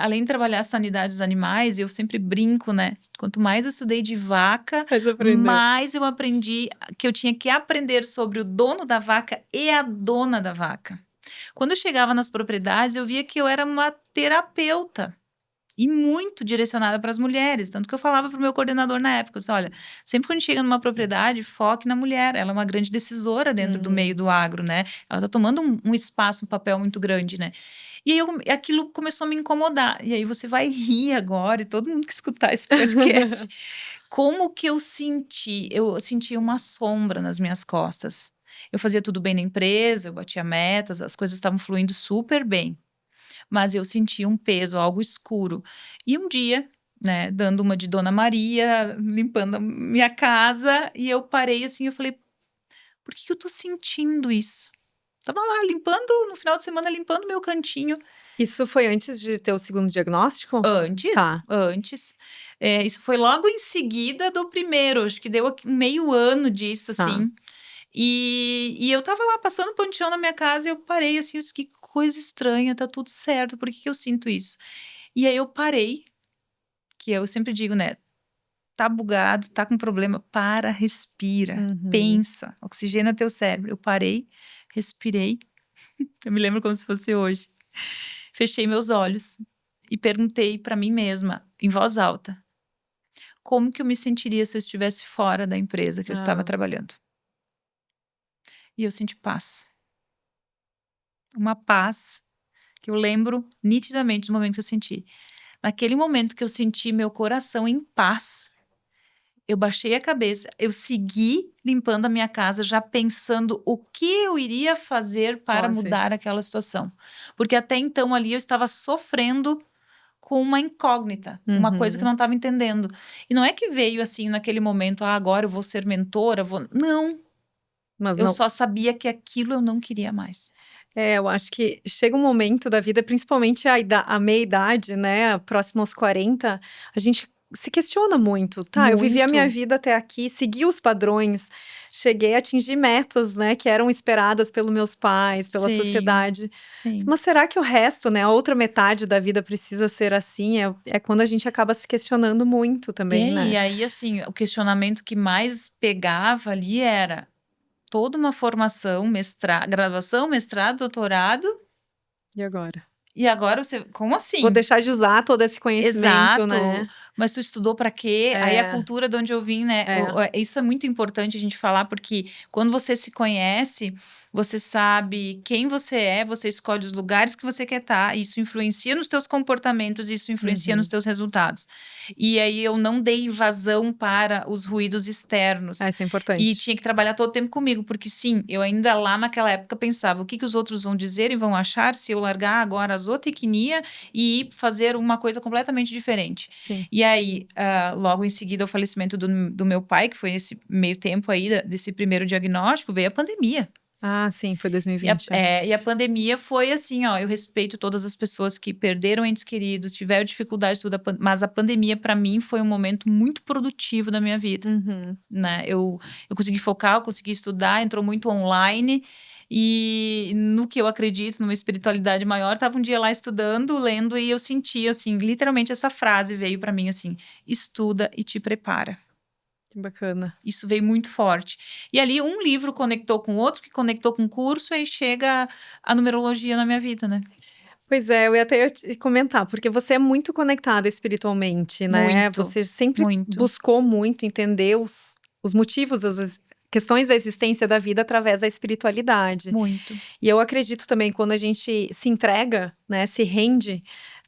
S1: além de trabalhar a sanidade dos animais. Eu sempre brinco, né? Quanto mais eu estudei de vaca,
S2: Faz aprender.
S1: mais eu aprendi que eu tinha que aprender sobre o dono da vaca e a dona da vaca. Quando eu chegava nas propriedades, eu via que eu era uma terapeuta e muito direcionada para as mulheres. Tanto que eu falava para o meu coordenador na época, eu disse, olha, sempre que a gente chega numa propriedade, foque na mulher. Ela é uma grande decisora dentro do meio do agro, né? Ela está tomando um espaço, um papel muito grande, né? E aí aquilo começou a me incomodar. E aí você vai rir agora, e todo mundo que escutar esse podcast, como que eu senti? Eu senti uma sombra nas minhas costas. Eu fazia tudo bem na empresa, eu batia metas, as coisas estavam fluindo super bem. Mas eu sentia um peso, algo escuro. E um dia, né, dando uma de Dona Maria, limpando a minha casa, e eu parei assim, eu falei, por que eu tô sentindo isso? Tava lá limpando, no final de semana, limpando meu cantinho.
S2: Isso foi antes de ter o segundo diagnóstico?
S1: Antes,
S2: Tá.
S1: antes. Isso foi logo em seguida do primeiro, acho que deu meio ano disso,
S2: Tá.
S1: assim. E eu tava lá passando pano de chão na minha casa e eu parei assim, eu disse, que coisa estranha, tá tudo certo, por que eu sinto isso? E aí eu parei, que eu sempre digo, né, tá bugado, tá com problema, para, respira, pensa, oxigena teu cérebro. Eu parei, respirei, eu me lembro como se fosse hoje. Fechei meus olhos e perguntei para mim mesma, em voz alta, como que eu me sentiria se eu estivesse fora da empresa que eu estava trabalhando? E eu senti paz. Uma paz que eu lembro nitidamente do momento que eu senti. Naquele momento que eu senti meu coração em paz, eu baixei a cabeça, eu segui limpando a minha casa, já pensando o que eu iria fazer para mudar aquela situação. Porque até então ali eu estava sofrendo com uma incógnita, uma coisa que eu não estava entendendo. E não é que veio assim naquele momento, agora eu vou ser mentora, Não,
S2: Mas
S1: eu
S2: não.
S1: só sabia que aquilo eu não queria mais.
S2: Eu acho que chega um momento da vida, principalmente a meia-idade, né, próximo aos 40, a gente se questiona muito, tá? Eu vivi a minha
S1: Muito.
S2: vida até aqui, segui os padrões, cheguei a atingir metas, né, que eram esperadas pelos meus pais, pela
S1: Sim,
S2: sociedade.
S1: sim.
S2: Mas será que o resto, né, a outra metade da vida precisa ser assim? É quando a gente acaba se questionando muito também, né?
S1: E aí, assim, o questionamento que mais pegava ali era toda uma formação, graduação, mestrado, doutorado,
S2: E agora?
S1: E agora você, como assim?
S2: Vou deixar de usar todo esse conhecimento,
S1: Exato.
S2: né?
S1: Mas tu estudou para quê? Aí a cultura de onde eu vim, né? Isso é muito importante a gente falar, porque quando você se conhece, você sabe quem você é, você escolhe os lugares que você quer estar, isso influencia nos teus comportamentos, isso influencia nos teus resultados. E aí eu não dei vazão para os ruídos externos.
S2: Isso é
S1: E
S2: importante.
S1: tinha que trabalhar todo o tempo comigo, porque sim, eu ainda lá naquela época pensava, o que os outros vão dizer e vão achar se eu largar agora a zootecnia e ir fazer uma coisa completamente diferente.
S2: Sim.
S1: E aí, logo em seguida ao falecimento do meu pai, que foi esse meio tempo aí desse primeiro diagnóstico, veio a pandemia.
S2: Ah, sim, foi 2020.
S1: E a pandemia foi assim, ó, eu respeito todas as pessoas que perderam entes queridos, tiveram dificuldade, tudo, mas a pandemia para mim foi um momento muito produtivo da minha vida, né? Eu consegui focar, eu consegui estudar, entrou muito online e no que eu acredito, numa espiritualidade maior, estava um dia lá estudando, lendo e eu senti assim, literalmente essa frase veio para mim assim: estuda e te prepara.
S2: Que bacana.
S1: Isso veio muito forte. E ali um livro conectou com o outro, que conectou com o curso, aí chega a numerologia na minha vida, né?
S2: Pois é, eu ia até te comentar, porque você é muito conectada espiritualmente, né?
S1: Muito,
S2: Você sempre
S1: muito.
S2: buscou muito entender os motivos, as questões da existência da vida através da espiritualidade.
S1: Muito.
S2: E eu acredito também, quando a gente se entrega, né, se rende,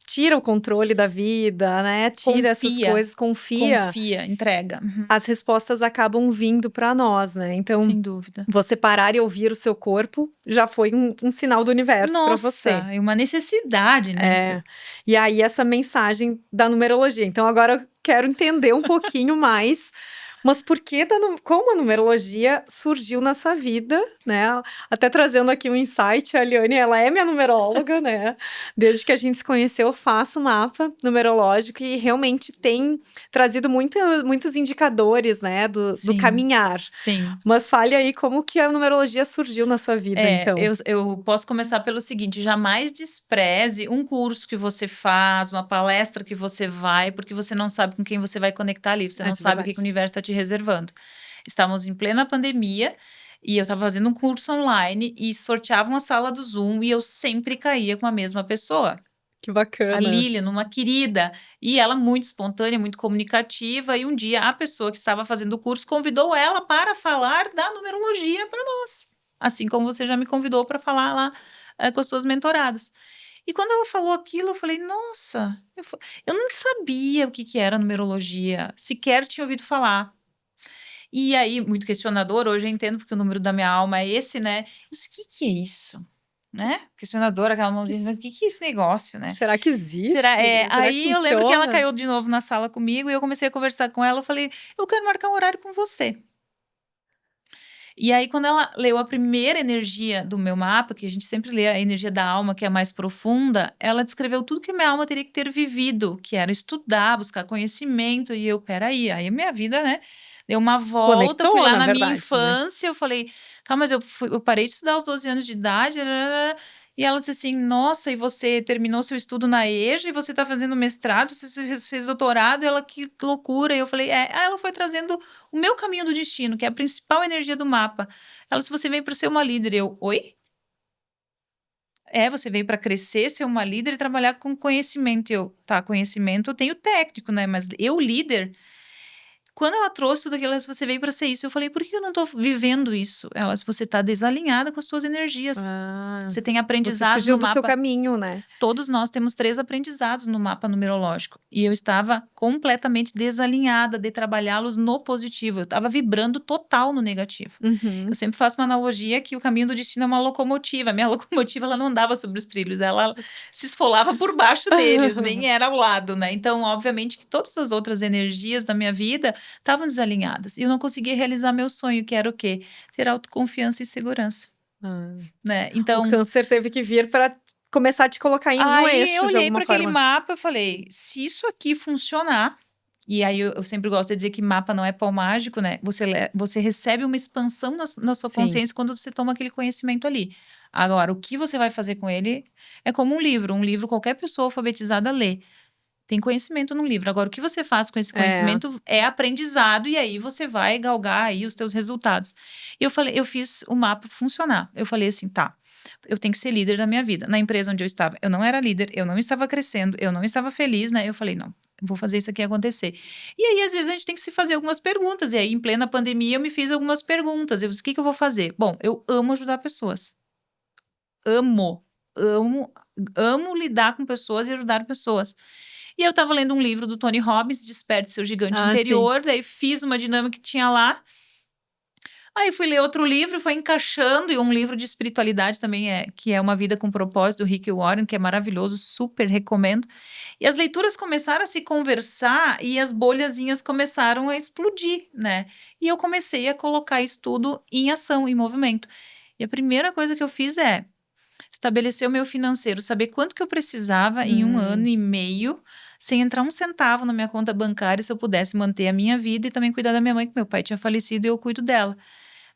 S2: tira o controle da vida, né? Tira essas coisas, confia,
S1: entrega.
S2: as respostas acabam vindo para nós, né? Então,
S1: Sem dúvida.
S2: você parar e ouvir o seu corpo já foi um sinal do universo para você.
S1: Nossa, é uma necessidade, né?
S2: E aí, essa mensagem da numerologia. Então, agora eu quero entender um pouquinho mais. Mas por que como a numerologia surgiu na sua vida, né? Até trazendo aqui um insight, a Aliane, ela é minha numeróloga, né? Desde que a gente se conheceu, eu faço mapa numerológico e realmente tem trazido muitos indicadores, né? Do caminhar.
S1: Sim.
S2: Mas fale aí como que a numerologia surgiu na sua vida, então.
S1: Eu posso começar pelo seguinte, jamais despreze um curso que você faz, uma palestra que você vai, porque você não sabe com quem você vai conectar ali, você não sabe o que o universo está te reservando. Estávamos em plena pandemia e eu estava fazendo um curso online e sorteava uma sala do Zoom e eu sempre caía com a mesma pessoa.
S2: Que bacana.
S1: A Lilian, uma querida, e ela muito espontânea, muito comunicativa, e um dia a pessoa que estava fazendo o curso convidou ela para falar da numerologia para nós, assim como você já me convidou para falar lá com as suas mentoradas. E quando ela falou aquilo, eu falei, nossa, eu não sabia o que era numerologia, sequer tinha ouvido falar. E aí, muito questionador, hoje eu entendo porque o número da minha alma é esse, né? Eu disse, o que é isso? Né? Questionadora, aquela mãozinha, o que é esse negócio, né?
S2: Será que existe?
S1: Aí eu lembro que ela caiu de novo na sala comigo e eu comecei a conversar com ela, eu falei, eu quero marcar um horário com você. E aí, quando ela leu a primeira energia do meu mapa, que a gente sempre lê a energia da alma, que é a mais profunda, ela descreveu tudo que a minha alma teria que ter vivido, que era estudar, buscar conhecimento, e eu, peraí, aí a minha vida, né, deu uma volta, fui lá na minha infância, eu falei, tá, mas eu parei de estudar aos 12 anos de idade, e ela disse assim, nossa, e você terminou seu estudo na EJA, e você tá fazendo mestrado, você fez doutorado, e ela, que loucura, e eu falei, ela foi trazendo o meu caminho do destino, que é a principal energia do mapa. Ela disse, você veio para ser uma líder, eu, oi? Você veio para crescer, ser uma líder e trabalhar com conhecimento, eu, tá, conhecimento eu tenho técnico, né, mas eu líder... Quando ela trouxe tudo aquilo, você veio para ser isso. Eu falei, por que eu não tô vivendo isso? Ela, se você tá desalinhada com as suas energias. Você tem aprendizados no mapa. Você fugiu
S2: do seu caminho, né?
S1: Todos nós temos 3 aprendizados no mapa numerológico. E eu estava completamente desalinhada de trabalhá-los no positivo. Eu estava vibrando total no negativo. Eu sempre faço uma analogia que o caminho do destino é uma locomotiva. A minha locomotiva, ela não andava sobre os trilhos. Ela se esfolava por baixo deles, nem era ao lado, né? Então, obviamente, que todas as outras energias da minha vida estavam desalinhadas. E eu não conseguia realizar meu sonho, que era o quê? Ter autoconfiança e segurança. Né? Então,
S2: o câncer teve que vir para começar a te colocar em um eixo de alguma forma.
S1: Aí eu olhei para aquele mapa e falei, se isso aqui funcionar, e aí eu sempre gosto de dizer que mapa não é pau mágico, né? Você recebe uma expansão na sua consciência quando você toma aquele conhecimento ali. Agora, o que você vai fazer com ele é como um livro. Um livro qualquer pessoa alfabetizada lê. tem conhecimento no livro. Agora, o que você faz com esse conhecimento é aprendizado e aí você vai galgar aí os teus resultados. E eu fiz o mapa funcionar. Eu falei assim, tá, eu tenho que ser líder da minha vida. Na empresa onde eu estava, eu não era líder, eu não estava crescendo, eu não estava feliz, né? Eu falei, não, vou fazer isso aqui acontecer. E aí, às vezes, a gente tem que se fazer algumas perguntas. E aí, em plena pandemia, eu me fiz algumas perguntas. Eu disse, o que eu vou fazer? Bom, eu amo ajudar pessoas. Amo lidar com pessoas e ajudar pessoas. E eu estava lendo um livro do Tony Robbins, Desperte Seu Gigante Interior. Daí fiz uma dinâmica que tinha lá. Aí fui ler outro livro, foi encaixando, e um livro de espiritualidade também, que é Uma Vida com Propósito, do Rick Warren, que é maravilhoso, super recomendo. E as leituras começaram a se conversar e as bolhazinhas começaram a explodir, né? E eu comecei a colocar isso tudo em ação, em movimento. E a primeira coisa que eu fiz é estabelecer o meu financeiro, saber quanto que eu precisava em 1 ano e meio, sem entrar um centavo na minha conta bancária, se eu pudesse manter a minha vida e também cuidar da minha mãe, que meu pai tinha falecido e eu cuido dela.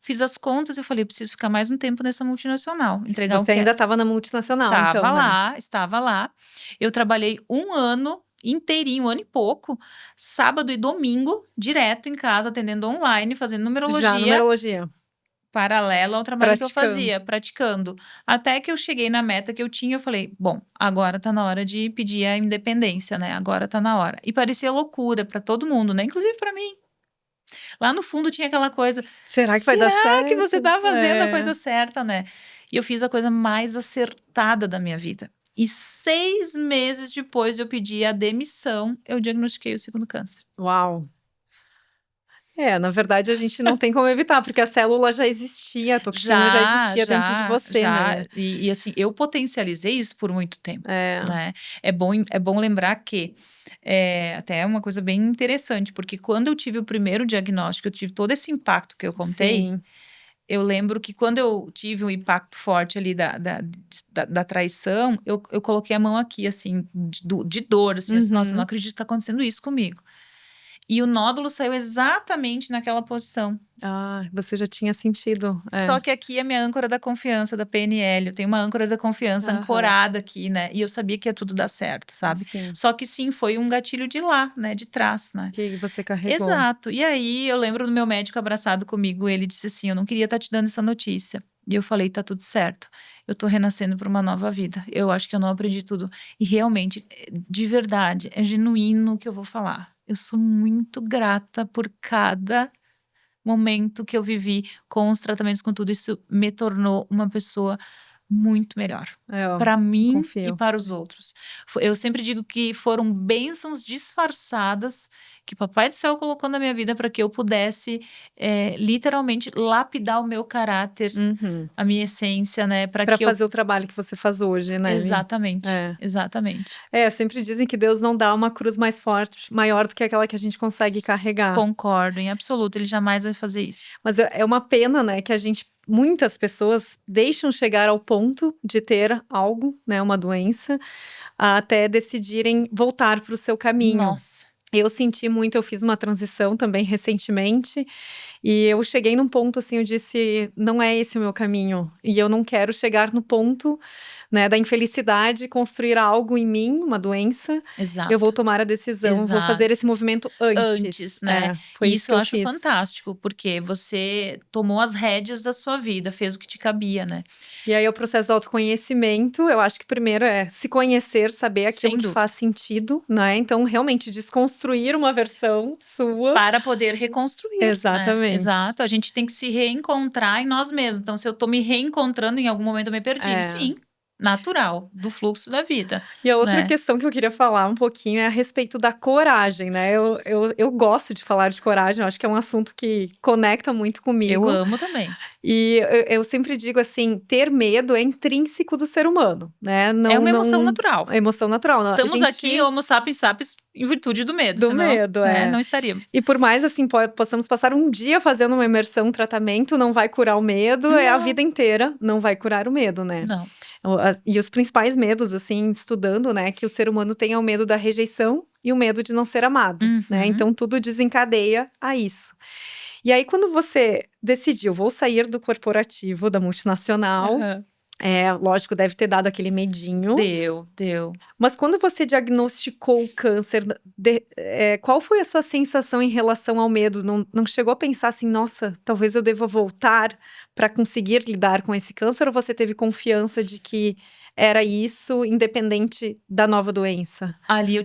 S1: Fiz as contas e eu falei, eu preciso ficar mais um tempo nessa multinacional, entregar
S2: Você ainda estava na multinacional,
S1: estava
S2: então,
S1: lá,
S2: né?
S1: estava lá. Eu trabalhei 1 ano inteirinho, 1 ano e pouco, sábado e domingo, direto em casa, atendendo online, fazendo
S2: Já numerologia.
S1: paralelo ao trabalho que eu fazia, praticando. Até que eu cheguei na meta que eu tinha, eu falei, bom, agora tá na hora de pedir a independência, né? Agora tá na hora. E parecia loucura para todo mundo, né? Inclusive para mim. Lá no fundo tinha aquela coisa,
S2: Será que vai dar certo?
S1: Será que você tá fazendo a coisa certa, né? E eu fiz a coisa mais acertada da minha vida. E 6 meses depois de eu pedir a demissão, eu diagnostiquei o 2º câncer.
S2: Uau! Na verdade, a gente não tem como evitar, porque a célula já existia, a toxina já existia dentro de você, né?
S1: E assim, eu potencializei isso por muito tempo, né? É bom lembrar que, até é uma coisa bem interessante, porque quando eu tive o primeiro diagnóstico, eu tive todo esse impacto que eu contei.
S2: Sim.
S1: Eu lembro que quando eu tive um impacto forte ali da traição, eu coloquei a mão aqui, assim, de dor, assim, eu disse, nossa, eu não acredito que tá acontecendo isso comigo. E o nódulo saiu exatamente naquela posição.
S2: Ah, você já tinha sentido.
S1: Só que aqui é a minha âncora da confiança, da PNL. Eu tenho uma âncora da confiança ancorada aqui, né? E eu sabia que ia tudo dar certo, sabe?
S2: Sim.
S1: Só que sim, foi um gatilho de lá, né? De trás, né?
S2: Que você carregou.
S1: Exato. E aí, eu lembro do meu médico abraçado comigo, ele disse assim, eu não queria estar te dando essa notícia. E eu falei, tá tudo certo. Eu tô renascendo para uma nova vida. Eu acho que eu não aprendi tudo. E realmente, de verdade, é genuíno o que eu vou falar. Eu sou muito grata por cada momento que eu vivi com os tratamentos, com tudo. Isso me tornou uma pessoa muito melhor. Para mim
S2: confio.
S1: e para os outros. Eu sempre digo que foram bênçãos disfarçadas que Papai do Céu colocou na minha vida para que eu pudesse literalmente lapidar o meu caráter, a minha essência, né? Para
S2: fazer o trabalho que você faz hoje, né?
S1: Exatamente, exatamente.
S2: Sempre dizem que Deus não dá uma cruz mais forte, maior do que aquela que a gente consegue carregar.
S1: Concordo, em absoluto, ele jamais vai fazer isso.
S2: Mas é uma pena, né, que muitas pessoas deixam chegar ao ponto de ter algo, né, uma doença, até decidirem voltar para o seu caminho.
S1: Nossa.
S2: Eu senti muito, eu fiz uma transição também recentemente, e eu cheguei num ponto assim, eu disse, não é esse o meu caminho, e eu não quero chegar no ponto, né, da infelicidade, construir algo em mim, uma doença.
S1: Exato.
S2: Eu vou tomar a decisão, vou fazer esse movimento antes,
S1: né?
S2: Foi
S1: isso que eu acho
S2: fiz.
S1: fantástico, porque você tomou as rédeas da sua vida, fez o que te cabia, né?
S2: E aí o processo do autoconhecimento, eu acho que primeiro é se conhecer, saber aquilo que faz sentido, né? Então, realmente, desconstruir uma versão sua.
S1: Para poder reconstruir.
S2: Exatamente.
S1: Né? Exato. A gente tem que se reencontrar em nós mesmos. Então, se eu tô me reencontrando, em algum momento eu me perdi. Sim. Natural, do fluxo da vida.
S2: E a outra questão que eu queria falar um pouquinho é a respeito da coragem, né? Eu gosto de falar de coragem, eu acho que é um assunto que conecta muito comigo.
S1: Eu amo também.
S2: E eu sempre digo assim, ter medo é intrínseco do ser humano, né?
S1: É uma emoção natural.
S2: É emoção natural.
S1: Estamos aqui, Homo sapiens sapiens, em virtude do medo.
S2: Do medo,
S1: não estaríamos.
S2: E por mais assim, possamos passar um dia fazendo uma imersão, um tratamento, não vai curar o medo,
S1: Não.
S2: é a vida inteira, não vai curar o medo, né?
S1: Não.
S2: E os principais medos, assim, estudando, né, que o ser humano tem é o medo da rejeição e o medo de não ser amado, né? Então, tudo desencadeia a isso. E aí, quando você decidiu, vou sair do corporativo, da multinacional, Lógico, deve ter dado aquele medinho.
S1: Deu.
S2: Mas quando você diagnosticou o câncer, qual foi a sua sensação em relação ao medo? Não chegou a pensar assim, nossa, talvez eu deva voltar para conseguir lidar com esse câncer? Ou você teve confiança de que era isso, independente da nova doença?
S1: Ali eu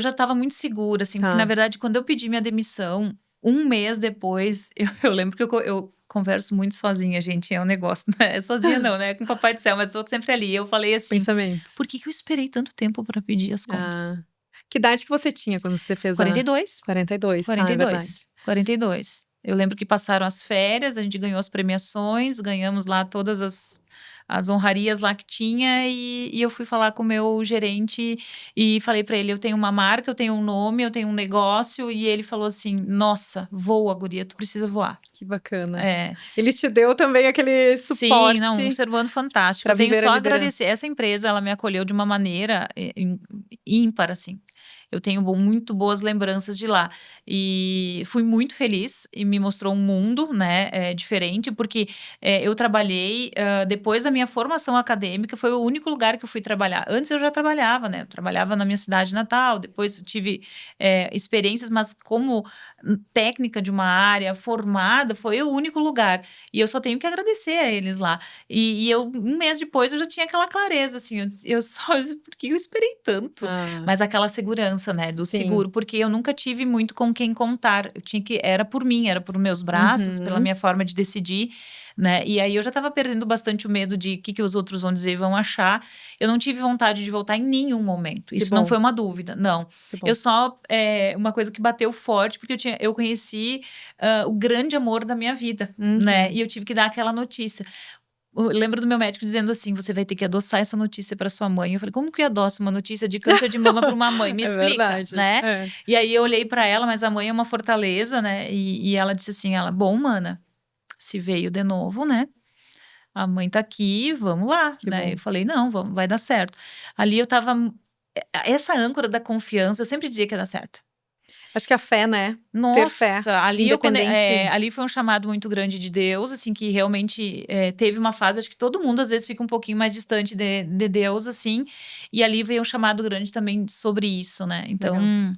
S1: já estava muito segura, assim, porque
S2: Tá.
S1: na verdade quando eu pedi minha demissão, um mês depois, eu lembro que eu converso muito sozinha, gente, é um negócio, né, sozinha não, né, com o papai do céu, mas estou sempre ali, eu falei assim:
S2: Pensamentos.
S1: "Por que eu esperei tanto tempo para pedir as contas?".
S2: Ah. Que idade que você tinha quando você fez
S1: 42,
S2: 42, é verdade.
S1: 42. Eu lembro que passaram as férias, a gente ganhou as premiações, ganhamos lá todas as honrarias lá que tinha e eu fui falar com o meu gerente e falei para ele: "Eu tenho uma marca, eu tenho um nome, eu tenho um negócio", e ele falou assim: "Nossa, voa, guria, tu precisa voar".
S2: Que bacana.
S1: É.
S2: Ele te deu também aquele
S1: Sim, não, um
S2: suporte
S1: ser humano fantástico.
S2: para
S1: Eu tenho
S2: viver a
S1: só a
S2: liderança.
S1: agradecer. Essa empresa, ela me acolheu de uma maneira, ímpar, assim. Eu tenho muito boas lembranças de lá. E fui muito feliz e me mostrou um mundo, né, diferente, porque, eu trabalhei, depois da minha formação acadêmica, foi o único lugar que eu fui trabalhar. Antes eu já trabalhava, né, eu trabalhava na minha cidade natal, depois eu tive, experiências, mas como técnica de uma área formada, foi o único lugar. E eu só tenho que agradecer a eles lá. E eu um mês depois eu já tinha aquela clareza, assim, eu só por que eu esperei tanto?
S2: Ah,
S1: Mas aquela segurança, né, do
S2: sim.
S1: seguro, porque eu nunca tive muito com quem contar, eu tinha que era por mim, era por meus braços, pela
S2: Uhum.
S1: minha forma de decidir, né, e aí eu já estava perdendo bastante o medo de que os outros vão dizer e vão achar. Eu não tive vontade de voltar em nenhum momento,
S2: Que
S1: isso não
S2: bom,
S1: foi uma dúvida, não.
S2: que bom.
S1: Eu só, uma coisa que bateu forte, porque eu conheci, o grande amor da minha vida, né,
S2: Uhum.
S1: e eu tive que dar aquela notícia. Eu lembro do meu médico dizendo assim: "Você vai ter que adoçar essa notícia para sua mãe". Eu falei: "Como que eu adoço uma notícia de câncer de mama para uma mãe? Me
S2: É
S1: explica",
S2: verdade.
S1: né.
S2: É.
S1: E aí eu olhei para ela, mas a mãe é uma fortaleza, né, e ela disse assim, "Bom, mana, se veio de novo, né, a mãe tá aqui, vamos lá",
S2: Que
S1: né.
S2: bom.
S1: Eu falei: "Não, vamos, vai dar certo". Ali eu estava essa âncora da confiança, eu sempre dizia que ia dar certo.
S2: Acho que a fé, né, ter fé,
S1: Nossa,
S2: independente.
S1: ali foi um chamado muito grande de Deus, assim, que realmente, teve uma fase, acho que todo mundo às vezes fica um pouquinho mais distante de Deus, assim, e ali veio um chamado grande também sobre isso, né.
S2: Legal.
S1: Então,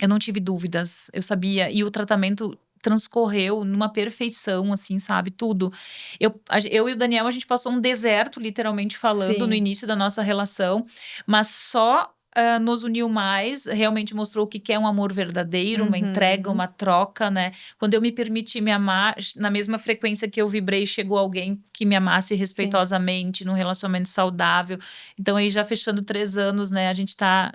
S1: eu não tive dúvidas, eu sabia, e o tratamento transcorreu numa perfeição, assim, sabe, tudo. Eu e o Daniel, a gente passou um deserto, literalmente falando, no
S2: Sim.
S1: início da nossa relação, mas só, nos uniu mais, realmente mostrou o que que é um amor verdadeiro, uma entrega,
S2: Uhum.
S1: uma troca, né. Quando eu me permiti me amar, na mesma frequência que eu vibrei, chegou alguém que me amasse
S2: Sim.
S1: respeitosamente, num relacionamento saudável. Então aí já fechando 3 anos, né, a gente tá,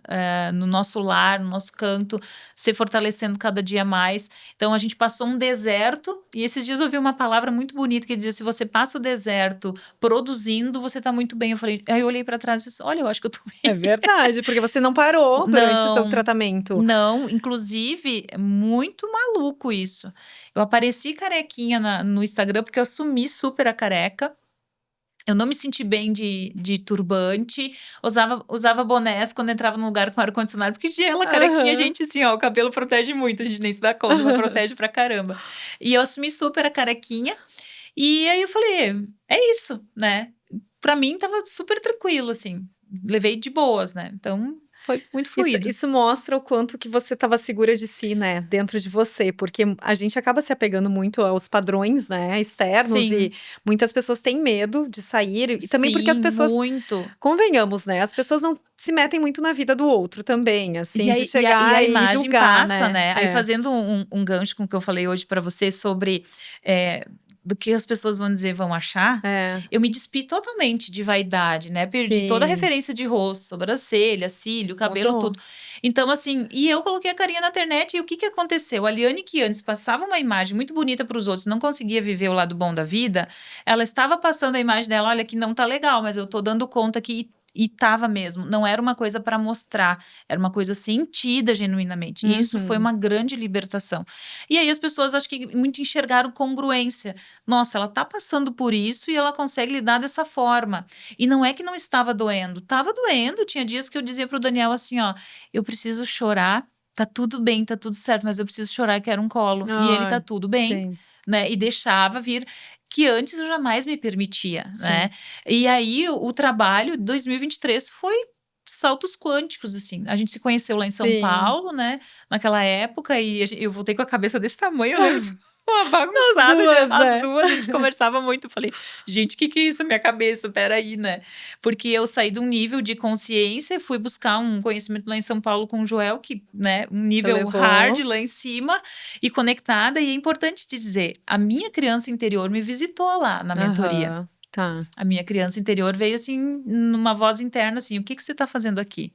S1: no nosso lar, no nosso canto, se fortalecendo cada dia mais. Então a gente passou um deserto, e esses dias eu ouvi uma palavra muito bonita que dizia: "Se você passa o deserto produzindo, você tá muito bem". Aí eu olhei pra trás e disse: "Olha, eu acho que eu tô
S2: É
S1: bem".
S2: verdade, porque você não parou durante o seu
S1: Não,
S2: tratamento.
S1: não, inclusive é muito maluco isso. Eu apareci carequinha no Instagram, porque eu assumi super a careca. Eu não me senti bem de turbante, usava bonés quando entrava num lugar com ar-condicionado, porque gela, carequinha,
S2: Aham.
S1: gente, assim, ó, o cabelo protege muito, a gente nem se dá conta, mas protege pra caramba. E eu assumi super a carequinha, e aí eu falei: "É isso", né. Pra mim estava super tranquilo, assim, levei de boas, né, então foi muito
S2: Isso
S1: fluido.
S2: isso mostra o quanto que você estava segura de si, né, dentro de você, porque a gente acaba se apegando muito aos padrões, né, externos e
S1: Sim,
S2: muitas pessoas têm medo de sair e também porque as
S1: sim,
S2: pessoas
S1: muito.
S2: convenhamos, né, as pessoas não se metem muito na vida do outro também,
S1: E
S2: assim, de
S1: aí e a
S2: chegar e
S1: imagem
S2: julgar,
S1: passa,
S2: né.
S1: né. Aí
S2: É,
S1: fazendo um gancho com o que eu falei hoje pra você sobre, do que as pessoas vão dizer, vão achar,
S2: é,
S1: eu me despi totalmente de vaidade, né, perdi toda a
S2: sim,
S1: referência de rosto, sobrancelha, cílio, cabelo,
S2: mudou.
S1: tudo. Então assim, e eu coloquei a carinha na internet e o que que aconteceu? A Liane que antes passava uma imagem muito bonita para os outros, não conseguia viver o lado bom da vida, ela estava passando a imagem dela: "Olha, que não tá legal, mas eu tô dando conta que", e estava mesmo, não era uma coisa para mostrar, era uma coisa sentida genuinamente, e isso foi
S2: Uhum.
S1: uma grande libertação. E aí as pessoas acho que muito enxergaram congruência. Nossa, ela tá passando por isso e ela consegue lidar dessa forma. E não é que não estava doendo, tinha dias que eu dizia para o Daniel assim: "Ó, eu preciso chorar, tá tudo bem, tá tudo certo, mas eu preciso chorar, quero um colo". E ele: "Tá
S2: Ai,
S1: tudo bem",
S2: sim.
S1: né, e deixava vir. que antes eu jamais me permitia,
S2: Sim.
S1: né? E aí o trabalho de 2023 foi saltos quânticos, assim. A gente se conheceu lá em São
S2: Sim.
S1: Paulo, né? Naquela época, e eu voltei com a cabeça desse tamanho, eu lembro. Uma bagunçada,
S2: duas,
S1: as
S2: né?
S1: duas, a gente conversava muito. Eu falei, gente, o que é isso? Minha cabeça, peraí, né? Porque eu saí de um nível de consciência, fui buscar um conhecimento lá em São Paulo com o Joel, que, né, um nível
S2: levou.
S1: hard lá em cima e conectada. E é importante dizer, a minha criança interior me visitou lá na mentoria.
S2: Aham, tá.
S1: A minha criança interior veio assim, numa voz interna, assim, o que você está fazendo aqui?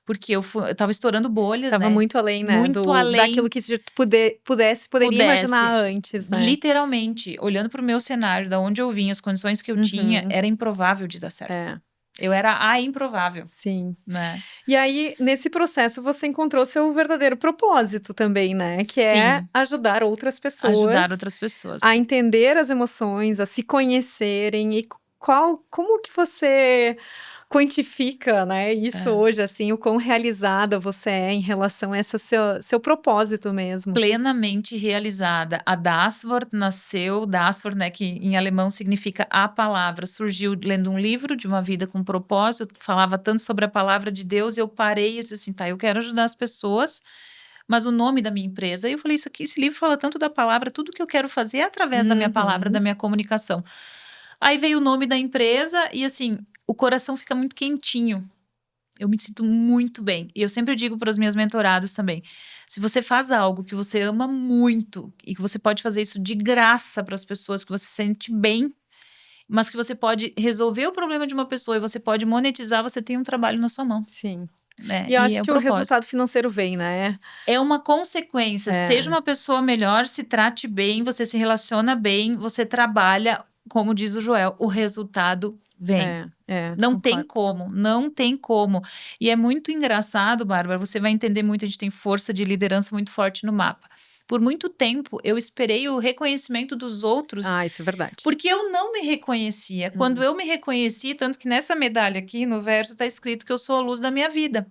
S1: Porque eu tava estourando bolhas,
S2: Tava
S1: né?
S2: muito além, né?
S1: Muito além.
S2: Daquilo que você poderia imaginar antes, né?
S1: Literalmente, olhando para o meu cenário, da onde eu vinha, as condições que eu tinha, era improvável de dar certo.
S2: É.
S1: Eu era a improvável,
S2: Sim.
S1: né?
S2: E aí, nesse processo, você encontrou seu verdadeiro propósito também, né? Que é
S1: Sim.
S2: ajudar outras pessoas
S1: Ajudar outras pessoas.
S2: a entender as emoções, a se conhecerem. E como que você quantifica, né, isso hoje, assim, o quão realizada você é em relação a esse seu propósito mesmo?
S1: Plenamente realizada. A Das-Wort nasceu, Das-Wort, né, que em alemão significa a palavra, surgiu lendo um livro de uma vida com propósito, falava tanto sobre a palavra de Deus, e eu parei e disse assim, tá, eu quero ajudar as pessoas, mas o nome da minha empresa, aí eu falei, esse livro fala tanto da palavra, tudo que eu quero fazer é através da minha palavra, da minha comunicação. Aí veio o nome da empresa e assim, o coração fica muito quentinho. Eu me sinto muito bem. E eu sempre digo para as minhas mentoradas também, se você faz algo que você ama muito e que você pode fazer isso de graça para as pessoas, que você se sente bem, mas que você pode resolver o problema de uma pessoa e você pode monetizar, você tem um trabalho na sua mão.
S2: Sim.
S1: Né?
S2: E eu acho
S1: é
S2: que o resultado financeiro vem, né?
S1: É uma consequência. Seja uma pessoa melhor, se trate bem, você se relaciona bem, você trabalha, como diz o Joel, o resultado vem. Não tem como, não tem como. E é muito engraçado, Bárbara, você vai entender muito, a gente tem força de liderança muito forte no mapa. Por muito tempo, eu esperei o reconhecimento dos outros.
S2: Ah, isso é verdade.
S1: Porque eu não me reconhecia. Quando eu me reconheci, tanto que nessa medalha aqui, no verso, está escrito que eu sou a luz da minha vida.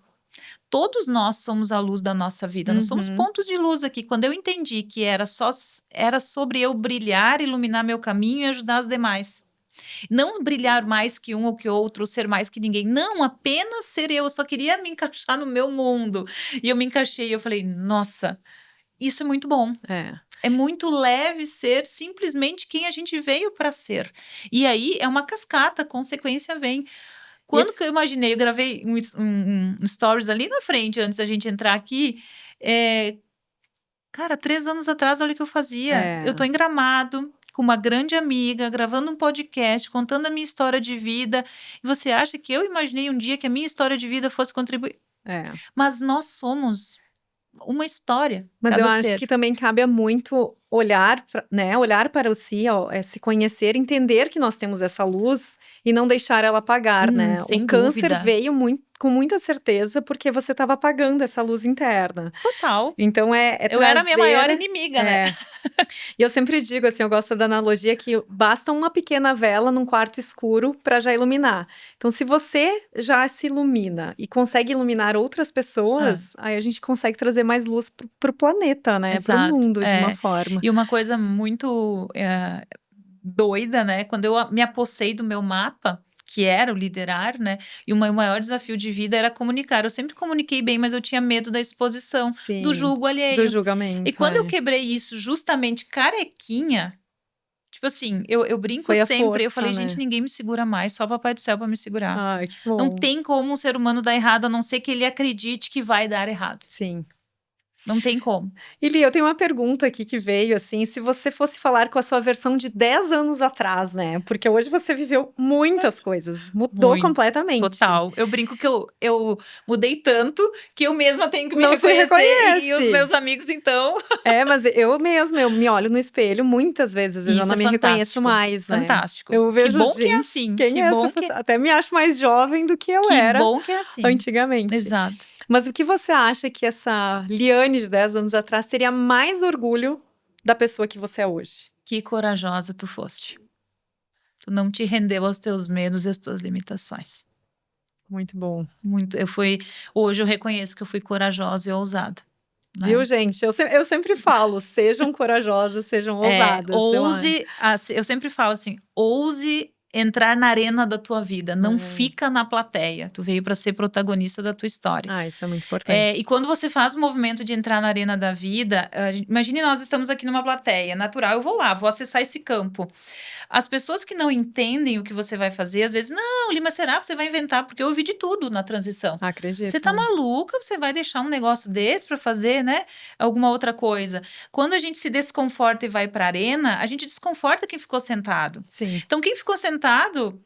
S1: Todos nós somos a luz da nossa vida, nós somos pontos de luz aqui. Quando eu entendi que era sobre eu brilhar, iluminar meu caminho e ajudar os demais. Não brilhar mais que um ou que outro, ser mais que ninguém. Não, apenas ser eu. Eu só queria me encaixar no meu mundo. E eu me encaixei e eu falei, nossa, isso é muito bom. É muito leve ser simplesmente quem a gente veio para ser. E aí é uma cascata, a consequência vem. Quando que eu imaginei, eu gravei um stories ali na frente, antes da gente entrar aqui, cara, 3 anos atrás, olha o que eu fazia. Eu tô em Gramado, com uma grande amiga, gravando um podcast, contando a minha história de vida, e você acha que eu imaginei um dia que a minha história de vida fosse contribuir? Mas nós somos uma história.
S2: Mas eu acho que também cabe muito olhar para o si, se conhecer, entender que nós temos essa luz e não deixar ela apagar, né?
S1: Sem
S2: o câncer
S1: dúvida.
S2: veio com muita certeza porque você estava apagando essa luz interna.
S1: Total.
S2: Então
S1: eu era a minha maior inimiga, né?
S2: E eu sempre digo assim, eu gosto da analogia que basta uma pequena vela num quarto escuro para já iluminar. Então, se você já se ilumina e consegue iluminar outras pessoas, aí a gente consegue trazer mais luz pro planeta, né? Pro mundo, de uma forma.
S1: E uma coisa muito doida, né? Quando eu me apossei do meu mapa, que era o liderar, né? E o meu maior desafio de vida era comunicar. Eu sempre comuniquei bem, mas eu tinha medo da exposição, do julgo alheio.
S2: Do julgamento.
S1: E quando eu quebrei isso justamente carequinha, tipo assim, eu brinco sempre, eu falei, gente, ninguém me segura mais, só o Papai do Céu pra me segurar.
S2: Ai, que bom.
S1: Não tem como um ser humano dar errado, a não ser que ele acredite que vai dar errado.
S2: Sim.
S1: Não tem como.
S2: Ili, eu tenho uma pergunta aqui que veio, assim, se você fosse falar com a sua versão de 10 anos atrás, né? Porque hoje você viveu muitas coisas, mudou completamente.
S1: Total. Eu brinco que eu mudei tanto que eu mesma tenho que me reconhecer. E os meus amigos, então...
S2: Mas eu me olho no espelho muitas vezes, eu já não me reconheço mais, né?
S1: Fantástico.
S2: Eu vejo,
S1: que bom que é assim.
S2: Quem é essa pessoa? Até me acho mais jovem do que eu era.
S1: Que bom que é assim.
S2: Antigamente.
S1: Exato.
S2: Mas o que você acha que essa Liane de 10 anos atrás teria mais orgulho da pessoa que você é hoje?
S1: Que corajosa tu foste. Tu não te rendeu aos teus medos e às tuas limitações.
S2: Muito bom.
S1: Hoje eu reconheço que eu fui corajosa e ousada. né?
S2: Viu, gente? Eu sempre falo, sejam corajosas, sejam ousadas.
S1: Eu sempre falo assim, ouse entrar na arena da tua vida, não fica na plateia. Tu veio para ser protagonista da tua história.
S2: Isso é muito importante.
S1: E quando você faz o movimento de entrar na arena da vida, imagine nós estamos aqui numa plateia, natural, eu vou lá, vou acessar esse campo. As pessoas que não entendem o que você vai fazer, às vezes, não, Lima, será que você vai inventar? Porque eu ouvi de tudo na transição.
S2: Acredito.
S1: Você tá maluca? Você vai deixar um negócio desse para fazer, né? Alguma outra coisa. Quando a gente se desconforta e vai para a arena, a gente desconforta quem ficou sentado.
S2: Sim.
S1: Então, quem ficou sentado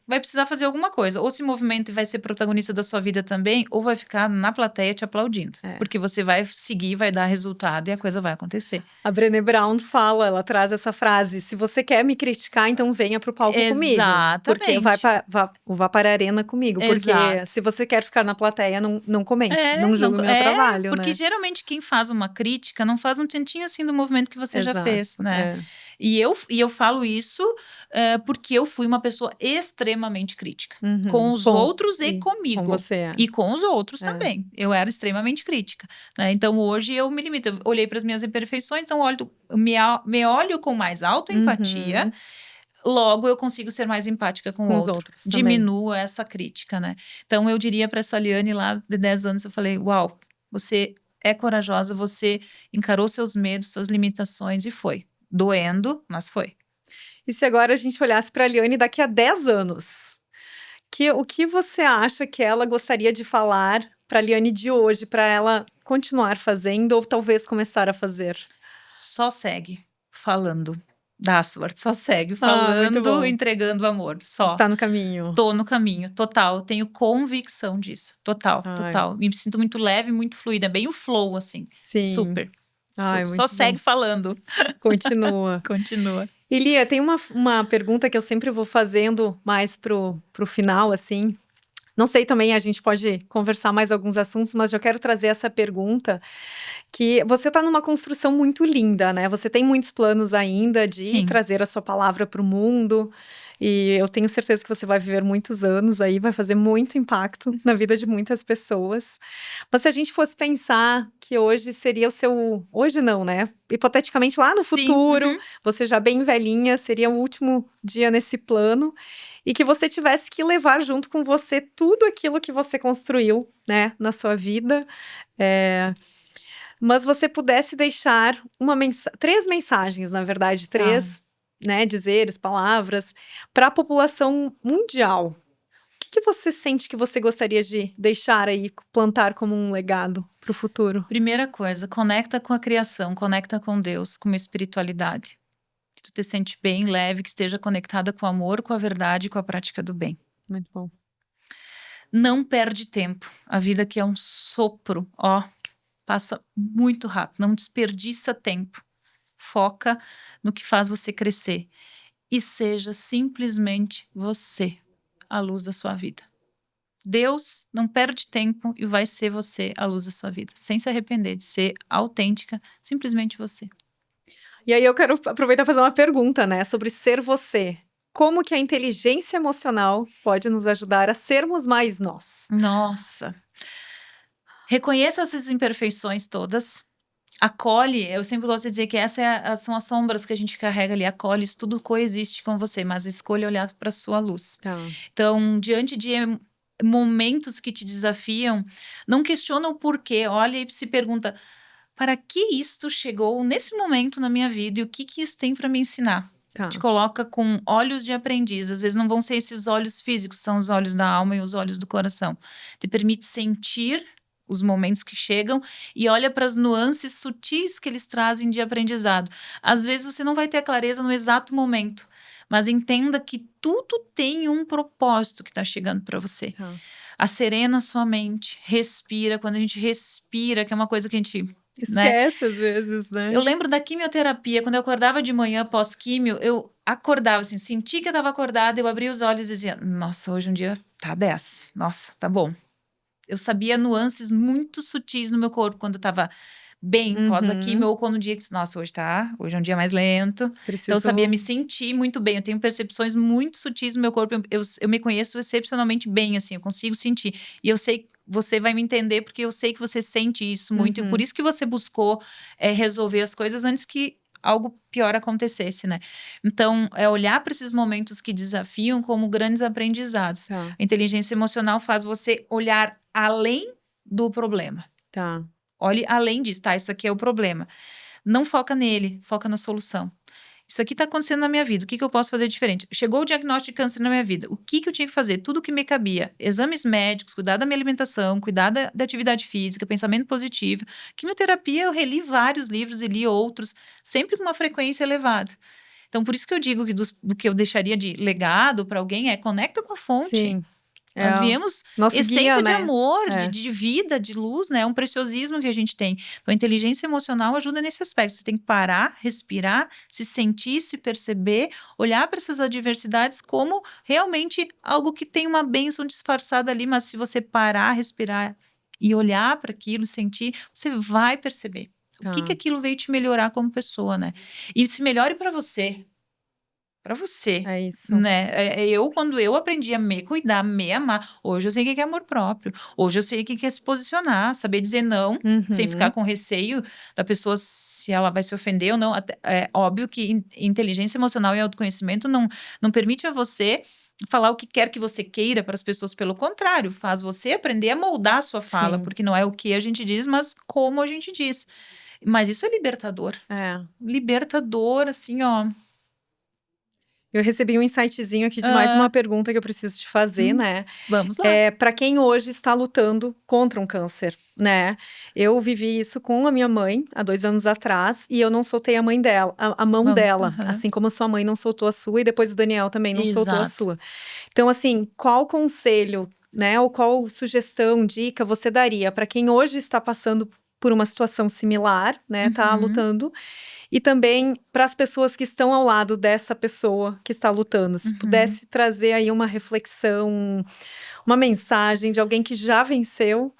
S1: vai precisar fazer alguma coisa. Ou se movimenta e vai ser protagonista da sua vida também, ou vai ficar na plateia te aplaudindo. Porque você vai seguir, vai dar resultado e a coisa vai acontecer.
S2: A Brené Brown fala, ela traz essa frase, se você quer me criticar, então venha pro palco comigo.
S1: Exatamente.
S2: Porque vá para a arena comigo. Porque se você quer ficar na plateia, não comente, não julgue o meu trabalho,
S1: porque
S2: né?
S1: geralmente quem faz uma crítica não faz um tantinho assim do movimento que você já fez, né?
S2: É.
S1: E eu falo isso porque eu fui uma pessoa extremamente crítica. Com os outros e comigo.
S2: Com você.
S1: E com os outros também. Eu era extremamente crítica, né? Então, hoje eu me limito. Eu olhei para as minhas imperfeições, então me olho com mais autoempatia. Logo, eu consigo ser mais empática com
S2: os
S1: o outro.
S2: outros
S1: Diminua essa crítica, né? Então, eu diria para essa Liane lá de 10 anos, eu falei, uau, você é corajosa, você encarou seus medos, suas limitações e foi. Doendo, mas foi.
S2: E se agora a gente olhasse para a Liane daqui a 10 anos? O que você acha que ela gostaria de falar para a Liane de hoje, para ela continuar fazendo ou talvez começar a fazer?
S1: Só segue falando. Dá sorte, só segue falando, entregando amor, só.
S2: Está no caminho.
S1: Tô no caminho, total. Tenho convicção disso, total. Me sinto muito leve, muito fluida, bem o flow, assim.
S2: Sim.
S1: Super.
S2: Só
S1: segue falando.
S2: Continua.
S1: Continua.
S2: E Lia, tem uma pergunta que eu sempre vou fazendo mais pro final, assim. Não sei também, a gente pode conversar mais alguns assuntos, mas eu quero trazer essa pergunta, que você está numa construção muito linda, né? Você tem muitos planos ainda de trazer a sua palavra para o mundo, e eu tenho certeza que você vai viver muitos anos aí, vai fazer muito impacto na vida de muitas pessoas. Mas se a gente fosse pensar que hoje seria o seu... Hoje não, né? Hipoteticamente lá no futuro, você já bem velhinha, seria o último dia nesse plano, e que você tivesse que levar junto com você tudo aquilo que você construiu, né, na sua vida, mas você pudesse deixar 3 mensagens, na verdade, 3, né, dizeres, palavras, para a população mundial. O que você sente que você gostaria de deixar aí, plantar como um legado para o futuro?
S1: Primeira coisa, conecta com a criação, conecta com Deus, com a espiritualidade. Que tu te sente bem, leve, que esteja conectada com o amor, com a verdade e com a prática do bem.
S2: Muito bom.
S1: Não perde tempo. A vida aqui é um sopro, passa muito rápido. Não desperdiça tempo. Foca no que faz você crescer. E seja simplesmente você, a luz da sua vida. Deus não perde tempo e vai ser você a luz da sua vida. Sem se arrepender de ser autêntica, simplesmente você.
S2: E aí eu quero aproveitar e fazer uma pergunta, né, sobre ser você. Como que a inteligência emocional pode nos ajudar a sermos mais nós?
S1: Nossa! Reconheça essas imperfeições todas. Acolhe, eu sempre gosto de dizer que são as sombras que a gente carrega ali. Acolhe, isso tudo coexiste com você, mas escolha olhar para a sua luz. Então, diante de momentos que te desafiam, não questiona o porquê. Olha e se pergunta, para que isto chegou nesse momento na minha vida e o que isso tem para me ensinar? Te coloca com olhos de aprendiz. Às vezes não vão ser esses olhos físicos, são os olhos da alma e os olhos do coração. Te permite sentir os momentos que chegam e olha para as nuances sutis que eles trazem de aprendizado. Às vezes você não vai ter a clareza no exato momento, mas entenda que tudo tem um propósito que está chegando para você. Acerena a sua mente, respira. Quando a gente respira, que é uma coisa que a gente...
S2: esquece, às vezes, né?
S1: Eu lembro da quimioterapia, quando eu acordava de manhã pós-químio, eu acordava assim, senti que eu estava acordada, eu abria os olhos e dizia, nossa, hoje um dia tá 10, nossa, tá bom. Eu sabia nuances muito sutis no meu corpo, quando eu estava bem pós a quimio, ou quando o dia disse, nossa, hoje é um dia mais lento. Então eu sabia me sentir muito bem, eu tenho percepções muito sutis no meu corpo, eu me conheço excepcionalmente bem, assim, eu consigo sentir, e eu sei você vai me entender, porque eu sei que você sente isso muito, e por isso que você buscou resolver as coisas antes que algo pior acontecesse, né? Então, é olhar para esses momentos que desafiam como grandes aprendizados.
S2: Tá,
S1: A inteligência emocional faz você olhar além do problema.
S2: tá.
S1: Olhe além disso, tá? Isso aqui é o problema. Não foca nele, foca na solução. Isso aqui está acontecendo na minha vida, o que eu posso fazer diferente? Chegou o diagnóstico de câncer na minha vida, o que eu tinha que fazer? Tudo o que me cabia, exames médicos, cuidar da minha alimentação, cuidar da atividade física, pensamento positivo. Quimioterapia, eu reli vários livros e li outros, sempre com uma frequência elevada. Então, por isso que eu digo que do que eu deixaria de legado para alguém conecta com a fonte.
S2: Sim.
S1: Nós viemos
S2: Nosso
S1: essência
S2: guia,
S1: de
S2: né?
S1: amor, de vida, de luz, né? É um preciosismo que a gente tem. Então, a inteligência emocional ajuda nesse aspecto. Você tem que parar, respirar, se sentir, se perceber, olhar para essas adversidades como realmente algo que tem uma bênção disfarçada ali, mas se você parar, respirar e olhar para aquilo, sentir, você vai perceber o que aquilo veio te melhorar como pessoa, né? E se melhore para você. Para você,
S2: É isso.
S1: né? Quando eu aprendi a me cuidar, me amar, hoje eu sei o que é amor próprio. Hoje eu sei o que é se posicionar, saber dizer não, sem ficar com receio da pessoa se ela vai se ofender ou não. É óbvio que inteligência emocional e autoconhecimento não permite a você falar o que quer que você queira para as pessoas. Pelo contrário, faz você aprender a moldar a sua fala,
S2: Sim.
S1: porque não é o que a gente diz, mas como a gente diz. Mas isso é libertador. Libertador, assim, ó.
S2: Eu recebi um insightzinho aqui de mais uma pergunta que eu preciso te fazer, né?
S1: Vamos lá.
S2: Para quem hoje está lutando contra um câncer, né? Eu vivi isso com a minha mãe há 2 anos atrás e eu não soltei a mãe dela, a mão dela, assim como a sua mãe não soltou a sua e depois o Daniel também não soltou a sua. Então, assim, qual conselho, né? Ou qual sugestão, dica você daria para quem hoje está passando por uma situação similar, né? Tá lutando. E também para as pessoas que estão ao lado dessa pessoa que está lutando. Se pudesse trazer aí uma reflexão, uma mensagem de alguém que já venceu,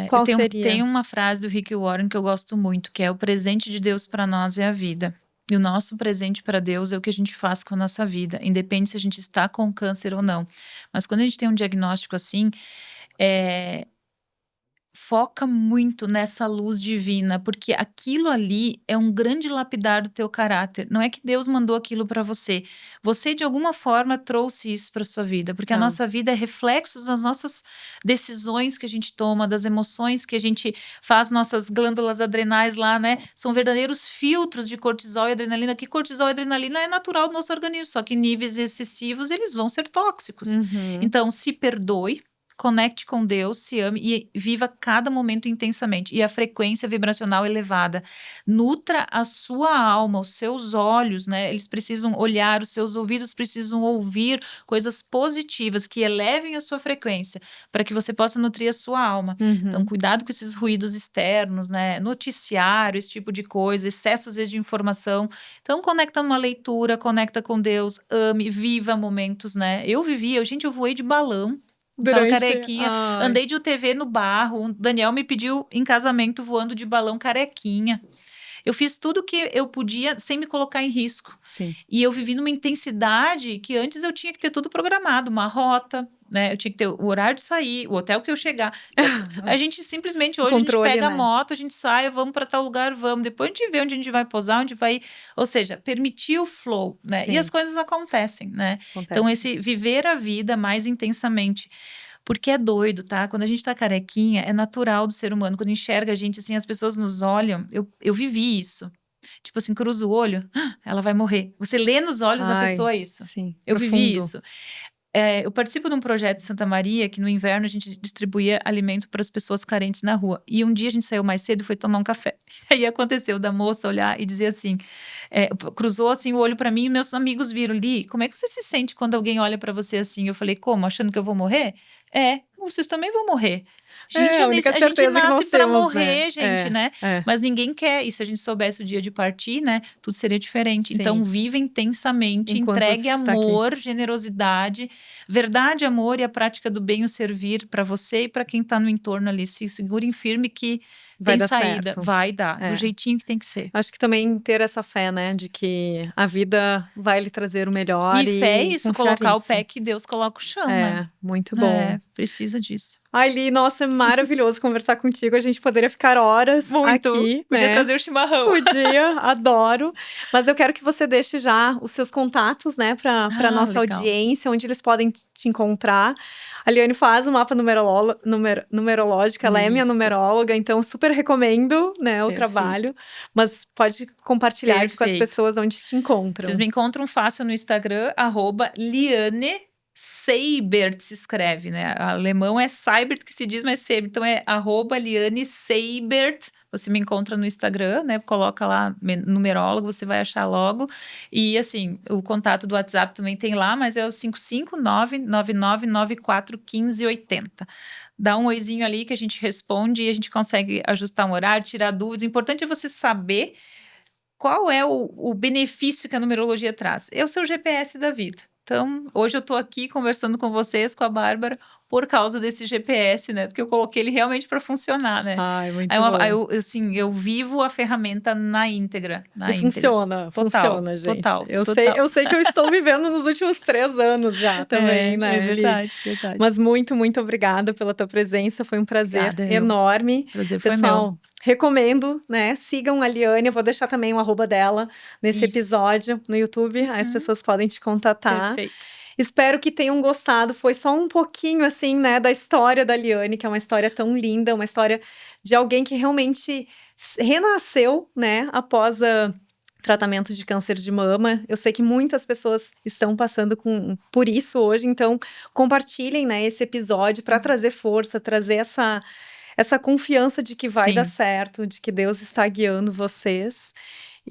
S2: qual seria?
S1: Tem uma frase do Rick Warren que eu gosto muito, que é: o presente de Deus para nós é a vida. E o nosso presente para Deus é o que a gente faz com a nossa vida, independe se a gente está com câncer ou não. Mas quando a gente tem um diagnóstico assim, foca muito nessa luz divina, porque aquilo ali é um grande lapidar do teu caráter. Não é que Deus mandou aquilo para você. Você, de alguma forma, trouxe isso para sua vida, porque a nossa vida é reflexo das nossas decisões que a gente toma, das emoções que a gente faz, nossas glândulas adrenais lá, né? São verdadeiros filtros de cortisol e adrenalina, que cortisol e adrenalina é natural do nosso organismo, só que níveis excessivos, eles vão ser tóxicos. Então, se perdoe, conecte com Deus, se ame e viva cada momento intensamente. E a frequência vibracional elevada. Nutra a sua alma, os seus olhos, né? Eles precisam olhar, os seus ouvidos precisam ouvir coisas positivas que elevem a sua frequência, para que você possa nutrir a sua alma. Então, cuidado com esses ruídos externos, né? Noticiário, esse tipo de coisa, excesso às vezes de informação. Então, conecta uma leitura, conecta com Deus, ame, viva momentos, né? Eu voei de balão. Tava carequinha, andei de UTV no barro, o Daniel me pediu em casamento voando de balão carequinha. Eu fiz tudo que eu podia sem me colocar em risco.
S2: Sim.
S1: E eu vivi numa intensidade que antes eu tinha que ter tudo programado, uma rota, né? Eu tinha que ter o horário de sair, o hotel que eu chegar. A gente simplesmente hoje
S2: Controle,
S1: a gente pega
S2: né?
S1: a moto, a gente sai, vamos para tal lugar, vamos. Depois a gente vê onde a gente vai pousar, onde vai. Ou seja, permitir o flow, né?
S2: Sim.
S1: E as coisas acontecem, né? Então, esse viver a vida mais intensamente. Porque é doido, tá? Quando a gente tá carequinha, é natural do ser humano. Quando enxerga a gente, assim, as pessoas nos olham. Eu vivi isso. Tipo assim, cruza o olho, ela vai morrer. Você lê nos olhos da pessoa isso.
S2: Sim,
S1: eu
S2: profundo.
S1: vivi isso. Eu participo de um projeto de Santa Maria, que no inverno a gente distribuía alimento para as pessoas carentes na rua. E um dia a gente saiu mais cedo e foi tomar um café. E aí aconteceu da moça olhar e dizer assim, cruzou assim o olho para mim e meus amigos viram ali, como é que você se sente quando alguém olha para você assim? Eu falei, como? Achando que eu vou morrer? Vocês também vão morrer. Gente, a gente nasce para morrer, né? Gente, né? Mas ninguém quer. E se a gente soubesse o dia de partir, né? Tudo seria diferente. Sim. Então, viva intensamente, entregue amor, generosidade, verdade, amor e a prática do bem, o servir para você e para quem está no entorno ali. Se segurem firme que
S2: vai
S1: tem
S2: dar
S1: saída,
S2: certo.
S1: vai dar,
S2: É.
S1: do jeitinho que tem que ser.
S2: Acho que também ter essa fé, né, de que a vida vai lhe trazer o melhor
S1: E fé é
S2: e
S1: isso,
S2: confiar
S1: colocar o
S2: nisso.
S1: pé que Deus coloca o chão, né?
S2: É, muito bom.
S1: Precisa disso.
S2: Ai, Li, nossa, é maravilhoso conversar contigo. A gente poderia ficar horas aqui,
S1: Podia
S2: né?
S1: trazer o chimarrão.
S2: Podia, adoro. Mas eu quero que você deixe já os seus contatos, né, para nossa
S1: Legal.
S2: audiência, onde eles podem te encontrar. A Liane faz o mapa numerológico, ela é minha
S1: Isso.
S2: numeróloga, então super recomendo, né, o
S1: Perfeito.
S2: trabalho. Mas pode compartilhar aqui com as
S1: Perfeito.
S2: pessoas onde te encontram.
S1: Vocês me encontram fácil no Instagram, @Liane Seibert se escreve, né? Alemão é Seibert que se diz, mas Seibert, então é @Liane Seibert. Você me encontra no Instagram, né? Coloca lá numerólogo, você vai achar logo. E assim, o contato do WhatsApp também tem lá, mas é o 559-9994-1580. Dá um oizinho ali que a gente responde e a gente consegue ajustar um horário, tirar dúvidas. O importante é você saber qual é o benefício que a numerologia traz. É o seu GPS da vida. Então, hoje eu estou aqui conversando com vocês, com a Bárbara, por causa desse GPS, né? Porque eu coloquei ele realmente para funcionar, né?
S2: Ai, muito
S1: Aí
S2: bom.
S1: eu vivo a ferramenta na íntegra.
S2: E funciona, funciona, gente.
S1: Total.
S2: Eu sei que eu estou vivendo nos últimos 3 anos já também, né,
S1: É
S2: Li?
S1: verdade, verdade.
S2: Mas muito, muito obrigada pela tua presença, foi um prazer
S1: Obrigada,
S2: enorme.
S1: Prazer foi meu.
S2: Pessoal, recomendo, né, sigam a Liane, eu vou deixar também o arroba dela nesse
S1: Isso.
S2: episódio no YouTube, aí as pessoas podem te contatar.
S1: Perfeito.
S2: Espero que tenham gostado. Foi só um pouquinho, assim, né, da história da Liane, que é uma história tão linda, uma história de alguém que realmente renasceu, né, após tratamento de câncer de mama. Eu sei que muitas pessoas estão passando por isso hoje, então compartilhem, né, esse episódio para trazer força, trazer essa confiança de que vai
S1: Sim.
S2: dar certo, de que Deus está guiando vocês.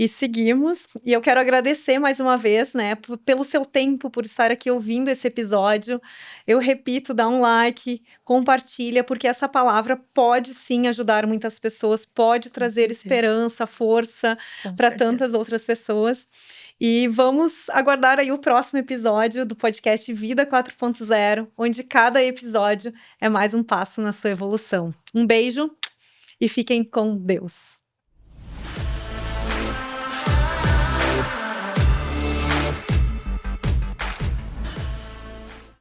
S2: E seguimos. E eu quero agradecer mais uma vez, né, pelo seu tempo, por estar aqui ouvindo esse episódio. Eu repito, dá um like, compartilha, porque essa palavra pode sim ajudar muitas pessoas, pode trazer
S1: certeza.
S2: esperança, força
S1: Com
S2: para
S1: certeza.
S2: tantas outras pessoas. E vamos aguardar aí o próximo episódio do podcast Vida 4.0, onde cada episódio é mais um passo na sua evolução. Um beijo e fiquem com Deus.